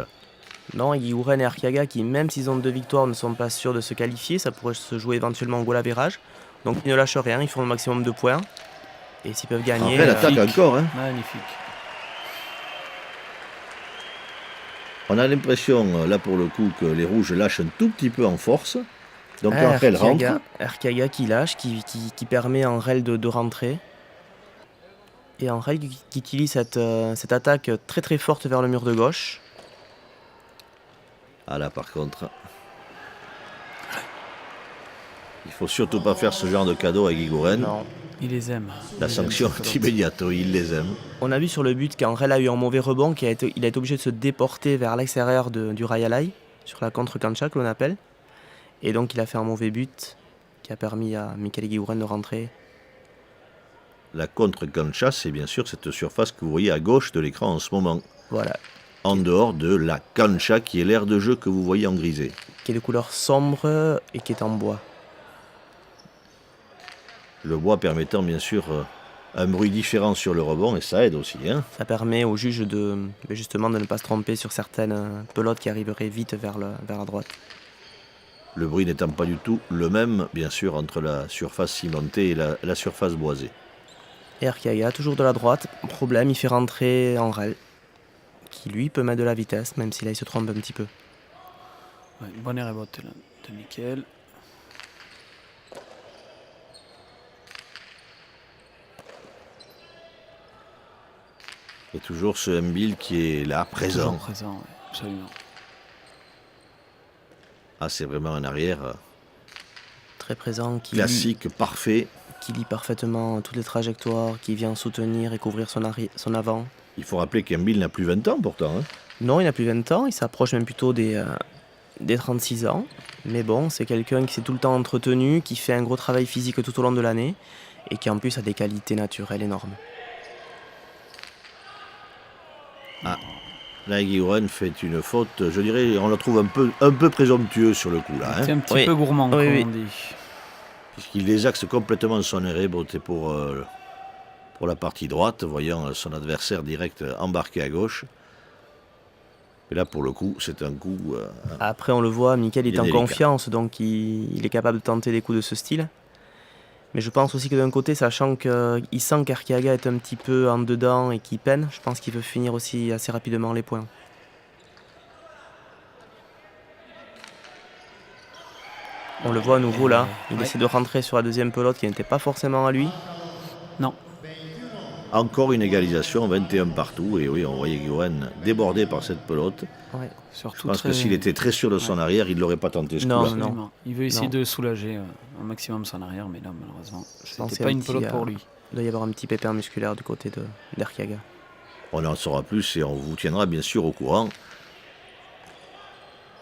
S6: Non, Guigouren et Arkiaga qui, même s'ils ont 2 victoires, ne sont pas sûrs de se qualifier. Ça pourrait se jouer éventuellement au goal average. Donc ils ne lâchent rien, ils font le maximum de points. Et s'ils peuvent gagner...
S1: Angel attaque encore. Hein.
S7: Magnifique.
S1: On a l'impression, là pour le coup, que les Rouges lâchent un tout petit peu en force. Donc Angel rentre.
S6: Arkiaga qui lâche, qui permet à Angel de rentrer. Et Angel qui utilise cette attaque très très forte vers le mur de gauche.
S1: Ah là par contre, il faut surtout pas faire ce genre de cadeau à Guigouren.
S6: Non.
S7: Il les aime.
S1: La sanction est immédiate, oui, il les aime.
S6: On a vu sur le but qu'Angel a eu un mauvais rebond, il a été obligé de se déporter vers l'extérieur du Rayalaï, sur la contre-cancha que l'on appelle. Et donc il a fait un mauvais but qui a permis à Mickaël Guigouren de rentrer.
S1: La contre-cancha, c'est bien sûr cette surface que vous voyez à gauche de l'écran en ce moment.
S6: Voilà.
S1: En dehors de la cancha qui est l'aire de jeu que vous voyez en grisé.
S6: Qui est de couleur sombre et qui est en bois.
S1: Le bois permettant bien sûr un bruit différent sur le rebond et ça aide aussi. Hein.
S6: Ça permet au juge justement de ne pas se tromper sur certaines pelotes qui arriveraient vite vers la droite.
S1: Le bruit n'étant pas du tout le même, bien sûr, entre la surface cimentée et la surface boisée.
S6: Et Arkiaga, toujours de la droite. Problème, il fait rentrer Angel, qui lui peut mettre de la vitesse, même si là il se trompe un petit peu.
S7: Ouais, bonne rebote là de Mickaël.
S1: Et toujours ce Embil qui est là, présent.
S7: Toujours présent, ouais, absolument.
S1: Ah, c'est vraiment un arrière
S6: Très présent,
S1: classique, parfait.
S6: qui lit parfaitement toutes les trajectoires, qui vient soutenir et couvrir son avant.
S1: Il faut rappeler qu'Embil n'a plus 20 ans pourtant. Hein.
S6: Non, il n'a plus 20 ans, il s'approche même plutôt des 36 ans. Mais bon, c'est quelqu'un qui s'est tout le temps entretenu, qui fait un gros travail physique tout au long de l'année et qui en plus a des qualités naturelles énormes.
S1: Ah, là Guigouren fait une faute, je dirais, on la trouve un peu présomptueuse sur le coup là.
S7: C'est
S1: Hein,
S7: un petit
S6: Oui.
S7: peu gourmand,
S6: Oui,
S7: comme
S6: oui.
S7: on dit.
S1: puisqu'il désaxe complètement son arrêt, bon, c'est pour pour la partie droite, voyant son adversaire direct embarqué à gauche. Et là, pour le coup, c'est un coup...
S6: Après, on le voit, Mikel est
S1: bien
S6: en
S1: délicat.
S6: confiance, donc il est capable de tenter des coups de ce style. Mais je pense aussi que d'un côté, sachant qu'il sent qu'Arkeaga est un petit peu en dedans et qu'il peine, je pense qu'il peut finir aussi assez rapidement les points. On le voit à nouveau là, il essaie de rentrer sur la deuxième pelote qui n'était pas forcément à lui.
S7: Non.
S1: Encore une égalisation, 21 partout. Et oui, on voyait Guigoren débordé par cette pelote.
S6: Ouais.
S1: Je
S7: Surtout
S1: pense que s'il était très sûr de son arrière, il ne l'aurait pas tenté ce
S6: Non,
S1: coup-là.
S6: non.
S7: Absolument. Il veut essayer
S6: Non.
S7: de soulager un maximum son arrière, mais là, malheureusement,
S6: Je pense
S7: c'était
S6: qu'il y
S7: pas
S6: a
S7: une
S6: un petit,
S7: pelote pour lui.
S6: Il doit y avoir un petit pépin musculaire du côté d'Arkeaga.
S1: On en saura plus et on vous tiendra bien sûr au courant.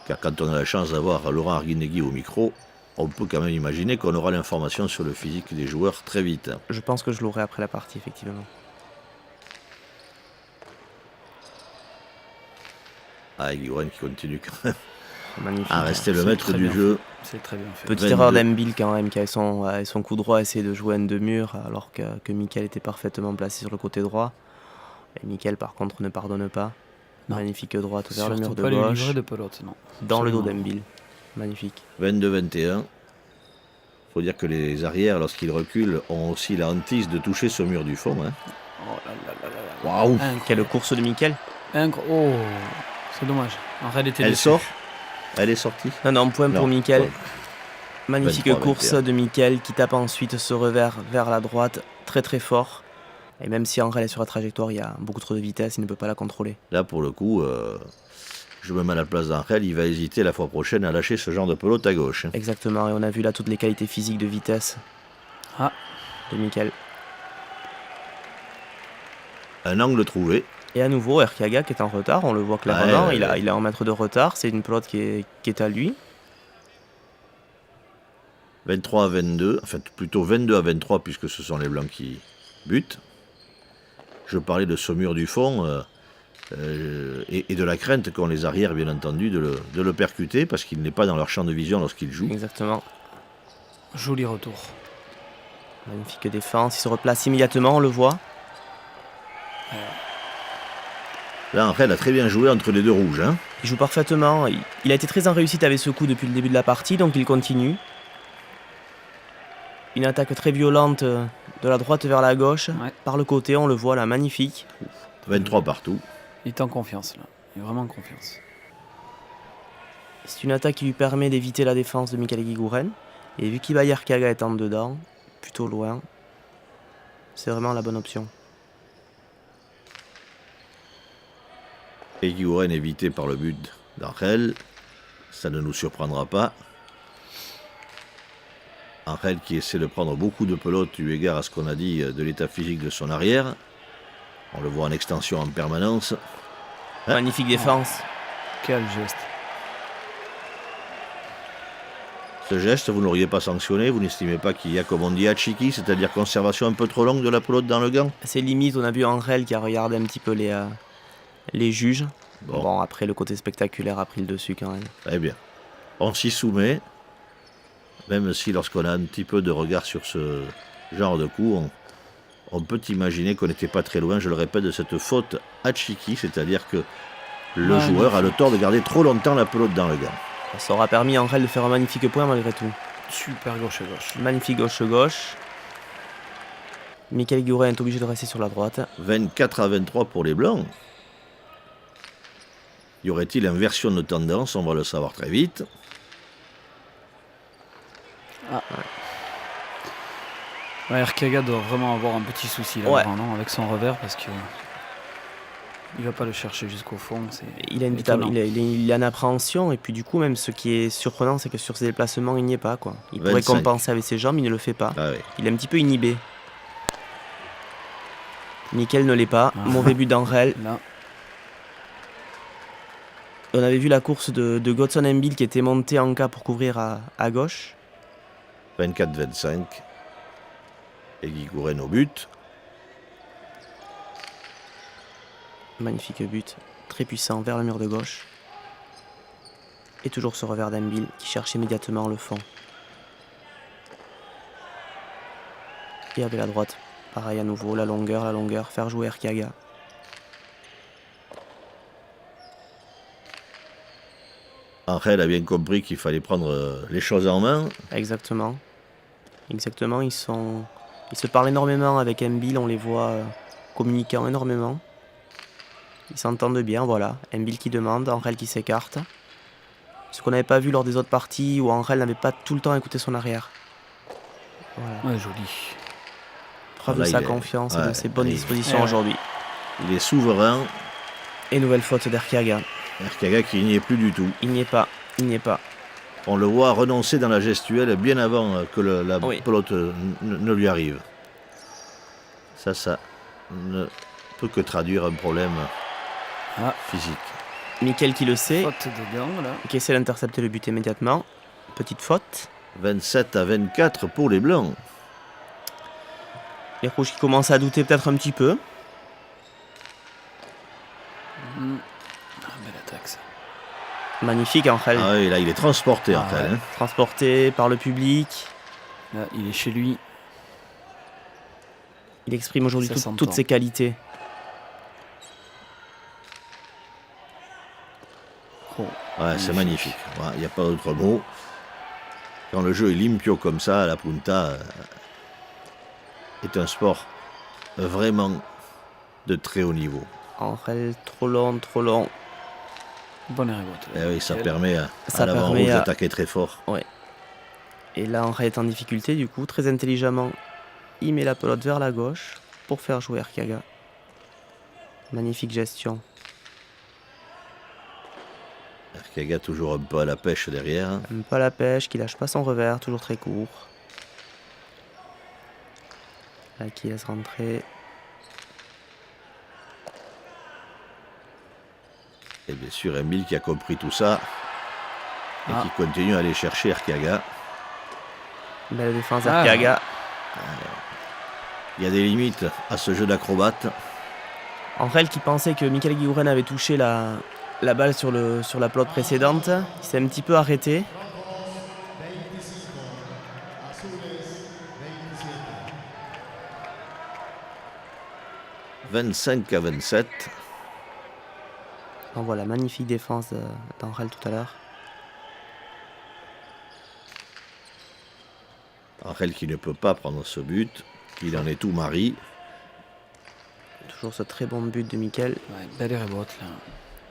S1: Car quand on a la chance d'avoir Laurent Arguinegui au micro, on peut quand même imaginer qu'on aura l'information sur le physique des joueurs très vite.
S6: Je pense que je l'aurai après la partie, effectivement.
S1: Ah, Guigoren qui continue quand même
S6: Magnifique.
S1: à rester le
S7: C'est
S1: maître
S7: très
S1: du
S7: bien
S1: jeu.
S7: C'est très bien fait.
S6: Petite
S1: 22.
S6: erreur d'Embil quand même, qui avec son coup droit essayé de jouer un de mur, alors que Mikel était parfaitement placé sur le côté droit. Et Mikel, par contre, ne pardonne pas.
S7: Non.
S6: Magnifique droite vers le mur
S7: Surtout
S6: de
S7: pas les
S6: gauche,
S7: livrets de pelote, non.
S6: dans le dos
S7: Absolument.
S6: d'Embil. Magnifique.
S1: 22-21. Il faut dire que les arrières, lorsqu'ils reculent, ont aussi la hantise de toucher ce mur du fond. Hein.
S7: Oh là là là là là.
S1: Waouh!
S6: Quelle course de Mikel.
S7: Oh, c'est dommage. Arrête était
S1: Elle
S7: déçu.
S1: sort? Elle est sortie?
S6: Non, point pour
S1: Non.
S6: Mikel.
S1: Ouais.
S6: Magnifique
S1: 23,
S6: course
S1: 21.
S6: de Mikel qui tape ensuite ce revers vers la droite, très très fort. Et même si Angel est sur la trajectoire, il y a beaucoup trop de vitesse, il ne peut pas la contrôler.
S1: Là, pour le coup, je me mets à la place d'Angel. Il va hésiter la fois prochaine à lâcher ce genre de pelote à gauche. Hein.
S6: Exactement, et on a vu là toutes les qualités physiques de vitesse
S7: Ah.
S6: de Mikel.
S1: Un angle trouvé.
S6: Et à nouveau, Arkeaga qui est en retard, on le voit clairement,
S1: Ouais,
S6: il a 1 mètre de retard, c'est une pelote qui est à lui.
S1: 23-22, enfin plutôt 22-23 puisque ce sont les blancs qui butent. Je parlais de ce mur du fond et de la crainte qu'ont les arrières, bien entendu, de le percuter parce qu'il n'est pas dans leur champ de vision lorsqu'ils jouent.
S6: Exactement.
S7: Joli retour.
S6: Magnifique défense, il se replace immédiatement, on le voit.
S1: Là, Angel a très bien joué entre les deux rouges. Hein.
S6: Il joue parfaitement, il a été très en réussite avec ce coup depuis le début de la partie, donc il continue. Une attaque très violente de la droite vers la gauche,
S7: Ouais.
S6: par le côté, on le voit là, magnifique.
S1: 23 partout.
S7: Il est en confiance là. Il est vraiment en confiance.
S6: C'est une attaque qui lui permet d'éviter la défense de Mikel Guigouren. Et vu qu'Arkeaga est en dedans, plutôt loin, c'est vraiment la bonne option.
S1: Et Guigoren évité par le but d'Angel. Ça ne nous surprendra pas. Angel qui essaie de prendre beaucoup de pelotes eu égard à ce qu'on a dit de l'état physique de son arrière. On le voit en extension en permanence. Hein?
S6: Magnifique défense.
S7: Quel geste.
S1: Ce geste, vous ne l'auriez pas sanctionné, vous n'estimez pas qu'il y a, comme on dit, hachiki, c'est-à-dire conservation un peu trop longue de la pelote dans le gant?
S6: C'est limite, on a vu Angel qui a regardé un petit peu les juges.
S1: Bon.
S6: Bon, après le côté spectaculaire a pris le dessus quand même.
S1: Très bien. On s'y soumet, même si lorsqu'on a un petit peu de regard sur ce genre de coup, on peut imaginer qu'on n'était pas très loin, je le répète, de cette faute hachiki, c'est-à-dire que le joueur a le tort de garder trop longtemps la pelote dans le gant.
S6: Ça aura permis à Angel de faire un magnifique point malgré tout.
S7: Super gauche.
S6: Magnifique gauche-gauche. Mikel Guigouren est obligé de rester sur la droite.
S1: 24-23 pour les Blancs. Y aurait-il inversion de tendance? On va le savoir très vite.
S7: Ouais, Arkeaga doit vraiment avoir un petit souci là,
S6: Ouais.
S7: vraiment, avec son revers parce que il va pas le chercher jusqu'au fond. C'est
S6: Il a une
S7: étonnant.
S6: il a une appréhension et puis du coup même ce qui est surprenant c'est que sur ses déplacements il n'y est pas quoi. Il pourrait
S1: 25.
S6: compenser avec ses jambes, il ne le fait pas.
S1: Ah oui.
S6: Il est un petit peu inhibé. Mikel ne l'est pas. Mauvais but d'Angel.
S7: Là,
S6: On avait vu la course de Godson Embil qui était monté en cas pour couvrir à gauche.
S1: 24-25. Et Guigouren au but.
S6: Magnifique but, très puissant vers le mur de gauche. Et toujours ce revers d'Embil qui cherche immédiatement le fond. Et avec la droite Pareil à nouveau, la longueur, faire jouer Arkiaga.
S1: Angel a bien compris qu'il fallait prendre les choses en main.
S6: Exactement. Exactement, ils se parlent énormément avec Embil, on les voit communiquant énormément. Ils s'entendent bien, voilà. Embil qui demande, Angel qui s'écarte. Ce qu'on n'avait pas vu lors des autres parties où Angel n'avait pas tout le temps écouté son arrière. Voilà.
S7: Ouais, joli.
S6: Preuve
S1: Là,
S6: de sa
S1: il est-
S6: confiance et
S1: ouais,
S6: de ses bonnes
S1: il-
S6: dispositions
S7: ouais.
S6: aujourd'hui.
S1: Il est souverain.
S6: Et nouvelle faute d'Arkiaga.
S1: Arkiaga qui n'y est plus du tout.
S6: Il n'y est pas.
S1: On le voit renoncer dans la gestuelle bien avant que la
S6: Oui.
S1: pelote ne lui arrive. Ça ne peut que traduire un problème
S7: Ah.
S1: physique.
S6: Mickaël qui le sait,
S7: Faute de gants, là.
S6: qui essaie d'intercepter le but immédiatement. Petite faute.
S1: 27-24 pour les Blancs.
S6: Les rouges qui commencent à douter peut-être un petit peu.
S7: Ah, belle attaque, ça.
S6: Magnifique Angel.
S1: Ah oui, là il est transporté en
S7: Ah
S1: fait.
S7: ouais.
S1: hein.
S6: Transporté par le public.
S7: Là, il est chez lui.
S6: Il exprime aujourd'hui
S7: Ça s'entend.
S6: toutes ses qualités.
S7: Oh.
S1: Ouais, c'est magnifique. Il n'y a pas d'autre mot. Quand le jeu est limpio comme ça, la punta est un sport vraiment de très haut niveau.
S6: Angel trop long.
S7: Bonne rebote.
S1: Et oui, ça
S7: Nickel.
S1: permet à
S6: Ça
S1: l'avant
S6: permet
S1: rouge
S6: à-
S1: d'attaquer très fort.
S6: Et là Angel est en difficulté du coup, très intelligemment. Il met la pelote vers la gauche pour faire jouer Arkiaga. Magnifique gestion.
S1: Arkiaga toujours un peu à la pêche derrière.
S6: Un peu à la pêche, qui lâche pas son revers, toujours très court. Là qui laisse rentrer.
S1: Et bien sûr, Emile qui a compris tout ça et
S7: Ah.
S1: qui continue à aller chercher Arkiaga.
S6: Belle défense
S7: Ah.
S6: d'Arkiaga.
S1: Il y a des limites à ce jeu d'acrobate.
S6: Angel qui pensait que Mickaël Guigouren avait touché la balle sur la pelote précédente. Il s'est un petit peu arrêté.
S1: « 25-27.
S6: On voit la magnifique défense d'Angel tout à l'heure.
S1: Angel qui ne peut pas prendre ce but. Il en est tout mari.
S6: Toujours ce très bon but de Mickaël.
S7: Ouais, belle rebote, là.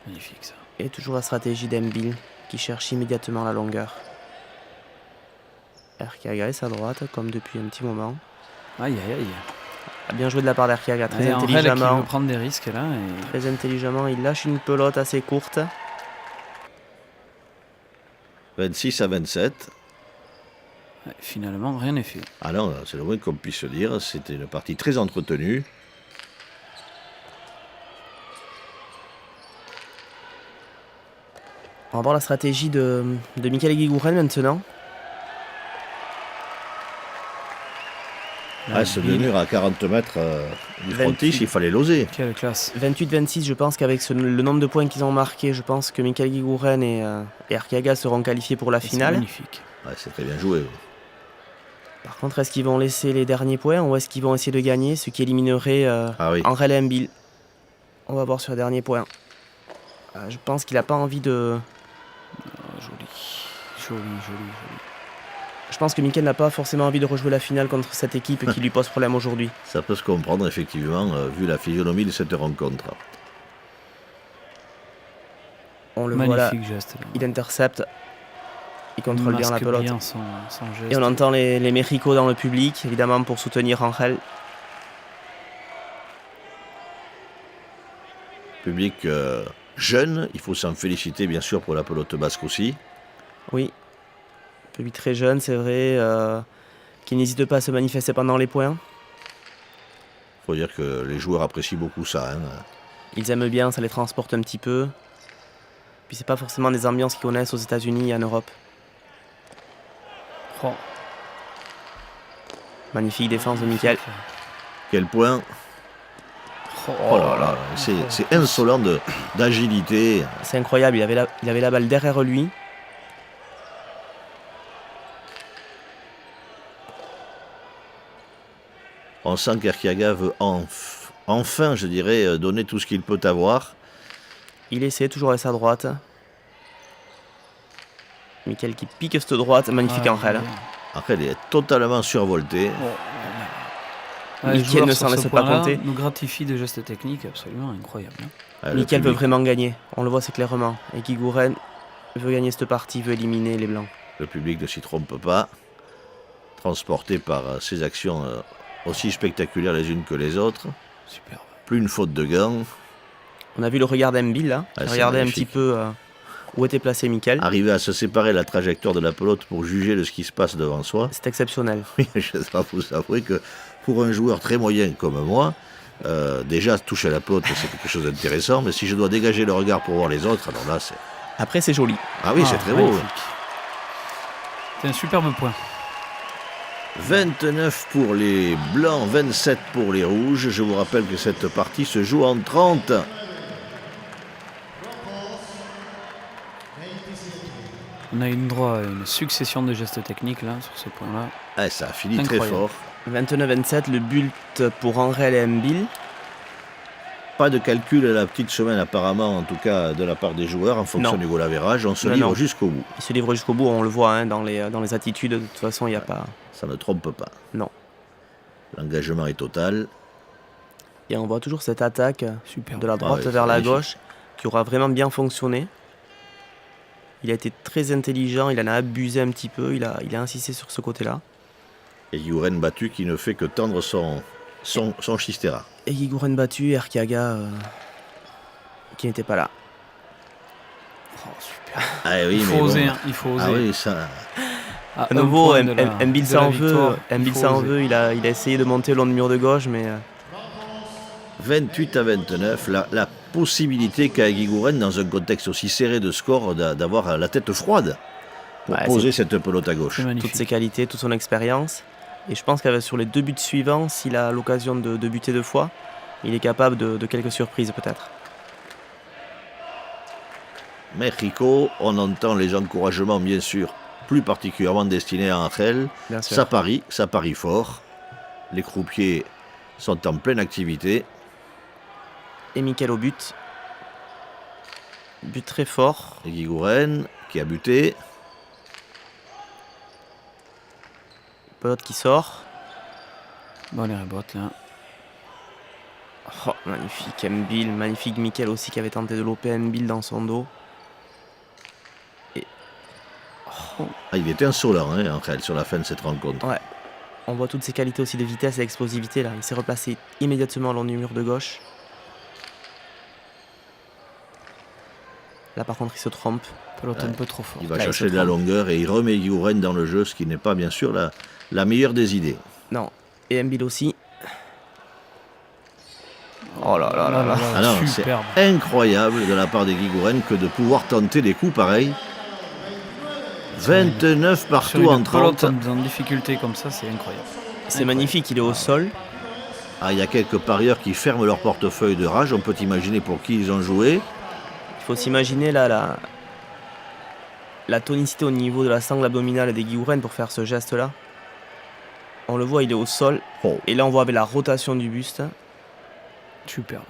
S7: Magnifique, ça.
S6: Et toujours la stratégie d'Embil qui cherche immédiatement la longueur. Arkiaga est sa droite comme depuis un petit moment.
S7: Aïe, aïe, aïe.
S6: Bien joué de la part d'Arkiaga, très
S7: Allez, Angel qui
S6: intelligemment.
S7: veut prendre des risques, là. Et...
S6: Très intelligemment, il lâche une pelote assez courte.
S1: 26-27.
S7: Ouais, finalement, rien n'est fait.
S1: Ah non, c'est le moins qu'on puisse dire. C'était une partie très entretenue.
S6: On va voir la stratégie de Mickaël Guigouren maintenant.
S7: Là,
S1: Ce
S7: Bill,
S1: mur à 40 mètres du
S6: 28.
S1: frontiche, il fallait l'oser.
S7: Quelle classe.
S6: 28-26, je pense qu'avec le nombre de points qu'ils ont marqué, je pense que Mickaël Guigouren et Arkiaga seront qualifiés pour la
S7: Et c'est
S6: finale.
S7: magnifique.
S1: Ouais, c'est très bien joué.
S6: Par contre, est-ce qu'ils vont laisser les derniers points ou est-ce qu'ils vont essayer de gagner, ce qui éliminerait
S1: Ah oui.
S6: Angel et Embil? On va voir sur les derniers points. Je pense qu'il n'a pas envie de...
S7: Oh, joli. Joli.
S6: Je pense que Mickaël n'a pas forcément envie de rejouer la finale contre cette équipe qui lui pose problème aujourd'hui.
S1: Ça peut se comprendre, effectivement, vu la physionomie de cette rencontre.
S6: On le voit là,
S7: Magnifique geste, là.
S6: il intercepte, il contrôle bien la
S7: Masque
S6: pelote.
S7: bien son geste.
S6: Et on entend les méricots dans le public, évidemment pour soutenir Angel.
S1: Public jeune, il faut s'en féliciter, bien sûr, pour la pelote basque aussi.
S6: Oui, public très jeune, c'est vrai, qui n'hésite pas à se manifester pendant les points.
S1: Il faut dire que les joueurs apprécient beaucoup ça. hein.
S6: Ils aiment bien, ça les transporte un petit peu. Puis c'est pas forcément des ambiances qu'ils connaissent aux États-Unis et en Europe.
S7: Oh,
S6: Magnifique défense de Mickaël.
S1: Quel point. Oh là là, c'est insolent d'agilité.
S6: C'est incroyable, il avait la balle derrière lui.
S1: On sent qu'Arkiaga veut enfin, je dirais, donner tout ce qu'il peut avoir.
S6: Il essaie toujours à sa droite. Michael qui pique cette droite, magnifique Angel.
S1: Après, il est totalement survolté.
S6: Michael ne s'en laisse pas compter.
S7: Nous gratifie de gestes techniques absolument incroyables.
S6: Michael veut vraiment gagner, on le voit c'est clairement. Et Guigouren veut gagner cette partie, veut éliminer les Blancs.
S1: Le public ne s'y trompe pas. Transporté par ses actions aussi spectaculaires les unes que les autres.
S7: Superbe.
S1: Plus une faute de gants.
S6: On a vu le regard d'Embil là, qui regardait un petit peu où était placé Michael.
S1: Arriver à se séparer la trajectoire de la pelote pour juger de ce qui se passe devant soi.
S6: C'est exceptionnel.
S1: Oui, je dois vous avouer que pour un joueur très moyen comme moi, déjà toucher la pelote c'est quelque chose d'intéressant, mais si je dois dégager le regard pour voir les autres, alors là c'est...
S6: Après c'est joli.
S1: Ah oui, c'est très beau.
S7: C'est un superbe point.
S1: 29 pour les blancs, 27 pour les rouges. Je vous rappelle que cette partie se joue en 30.
S7: On a eu droit à une succession de gestes techniques là, sur ce point-là.
S1: Ah, ça a fini
S7: Incroyable.
S1: très fort.
S6: 29-27, le but pour Angel et Embil.
S1: Pas de calcul à la petite semaine apparemment, en tout cas de la part des joueurs, en fonction
S6: Non.
S1: du goal average. On se
S6: Non,
S1: livre
S6: non.
S1: jusqu'au bout.
S6: Il se livre jusqu'au bout, on le voit hein, dans les attitudes. De toute façon, il n'y a pas...
S1: Ça ne trompe pas.
S6: Non.
S1: L'engagement est total.
S6: Et on voit toujours cette attaque
S7: Superbe.
S6: de la droite
S1: Ah ouais,
S6: vers la
S1: magnifique.
S6: gauche qui aura vraiment bien fonctionné. Il a été très intelligent, il en a abusé un petit peu, il a insisté sur ce côté-là.
S1: Et Guigouren battu qui ne fait que tendre son Chistera.
S6: Et Guigouren battu, Arkiaga qui n'était pas là.
S7: Oh, super.
S1: Ah oui,
S7: Il faut
S1: mais
S7: oser,
S1: bon.
S7: hein, il faut oser.
S1: Ah oui, ça...
S7: À
S6: À
S7: un
S6: nouveau,
S7: point de la-
S6: Embil
S7: de la
S6: s'en veut,
S7: victoire, il
S6: Embil
S7: faut
S6: s'en
S7: oser.
S6: veut, il a essayé de monter le long du mur de gauche, mais
S1: 28-29, la possibilité qu'a Guigouren, dans un contexte aussi serré de score, d'avoir la tête froide pour
S6: Ouais,
S1: poser cette pelote à gauche.
S7: C'est magnifique.
S6: toutes ses qualités, toute son expérience. Et je pense qu'avec sur les 2 buts suivants, s'il a l'occasion de buter 2 fois, il est capable de quelques surprises peut-être.
S1: Mexico, on entend les encouragements bien sûr, plus particulièrement destinés à Angel.
S6: Bien sûr.
S1: Ça parie fort. Les croupiers sont en pleine activité.
S6: Et Michael au but. But très fort.
S1: Et Guigouren qui a buté.
S6: Pelote qui sort.
S7: Bon, les rebotes là.
S6: Oh, magnifique Embil, magnifique Michael aussi qui avait tenté de loper Embil dans son dos.
S1: Ah, il était insolent, hein, Angel, sur la fin de cette rencontre.
S6: Ouais. On voit toutes ses qualités aussi de vitesse et d'explosivité là. Il s'est replacé immédiatement long du mur de gauche. Là par contre il se trompe.
S7: Pelote un peu trop fort.
S1: Il va
S6: Là, il
S1: chercher
S6: se
S1: de la
S6: trompe.
S1: longueur et il remet Guigouren dans le jeu, ce qui n'est pas bien sûr la meilleure des idées.
S6: Non. Et Embil aussi. Oh là là là là.
S1: Ah non, c'est
S7: superbe.
S1: incroyable de la part des Guigouren que de pouvoir tenter des coups pareils. 29
S7: Sur
S1: partout
S7: une
S1: en
S7: pelote
S1: 30.
S7: en difficulté comme ça, c'est incroyable.
S6: C'est magnifique, il est au sol.
S1: Ah, il y a quelques parieurs qui ferment leur portefeuille de rage. On peut imaginer pour qui ils ont joué.
S6: Il faut s'imaginer là la tonicité au niveau de la sangle abdominale des Guigouren pour faire ce geste là. On le voit, il est au sol.
S1: Oh.
S6: Et là on voit avec la rotation du buste.
S7: Superbe.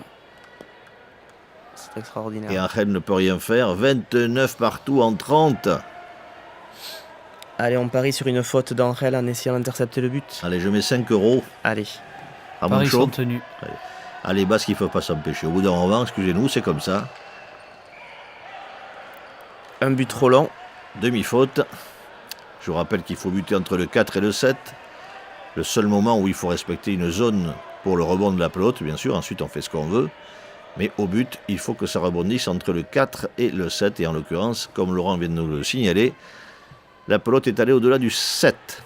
S6: C'est extraordinaire.
S1: Et Angel ne peut rien faire. 29 partout en 30.
S6: Allez, on parie sur une faute d'Angel en essayant d'intercepter le but.
S1: Allez, je mets 5 euros
S6: Allez.
S1: à mon
S7: Paris
S1: chaud.
S7: sont tenus.
S1: Allez, Basques, il ne faut pas s'empêcher. Au bout d'un moment, excusez-nous, c'est comme ça.
S6: Un but trop long.
S1: Demi-faute. Je vous rappelle qu'il faut buter entre le 4 et le 7. Le seul moment où il faut respecter une zone pour le rebond de la pelote, bien sûr. Ensuite, on fait ce qu'on veut. Mais au but, il faut que ça rebondisse entre le 4 et le 7. Et en l'occurrence, comme Laurent vient de nous le signaler, la pelote est allée au-delà du 7.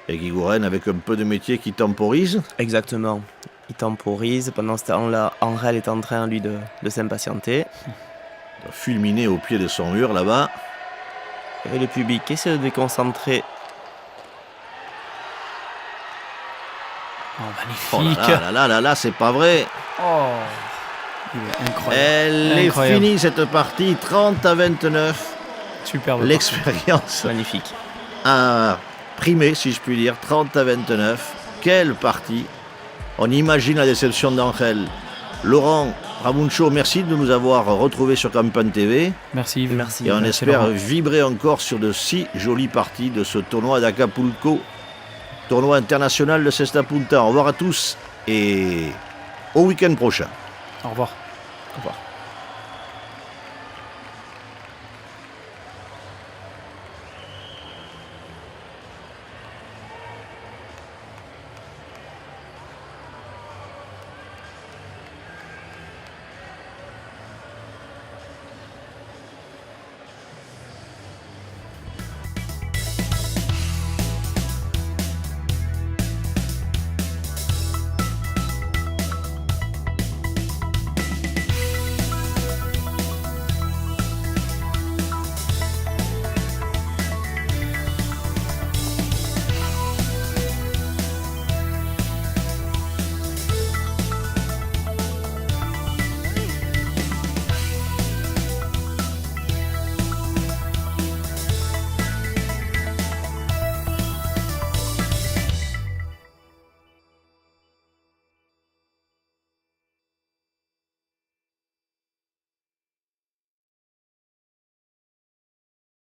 S1: Et Guigouren avec un peu de métier qui temporise.
S6: Exactement. Il temporise. Pendant ce temps-là, Angel est en train, lui, de s'impatienter.
S1: Fulminé au pied de son mur là-bas.
S6: Et le public essaie de déconcentrer.
S7: Oh,
S1: Oh
S7: magnifique.
S1: là, c'est pas vrai.
S7: Oh, il est incroyable.
S1: Elle est
S7: Incroyable.
S1: finie cette partie, 30-29.
S7: Superbe.
S1: L'expérience
S6: Magnifique.
S1: a primé, si je puis dire, 30-29. Quelle partie! On imagine la déception d'Angel. Laurent Ramuncho, merci de nous avoir retrouvés sur Campan TV.
S7: Merci Yves.
S6: Merci.
S1: Et on
S7: Merci,
S1: espère
S7: Laurent.
S1: vibrer encore sur de si jolies parties de ce tournoi d'Acapulco, tournoi international de Cesta Punta. Au revoir à tous et au week-end prochain.
S7: Au revoir.
S1: Au revoir.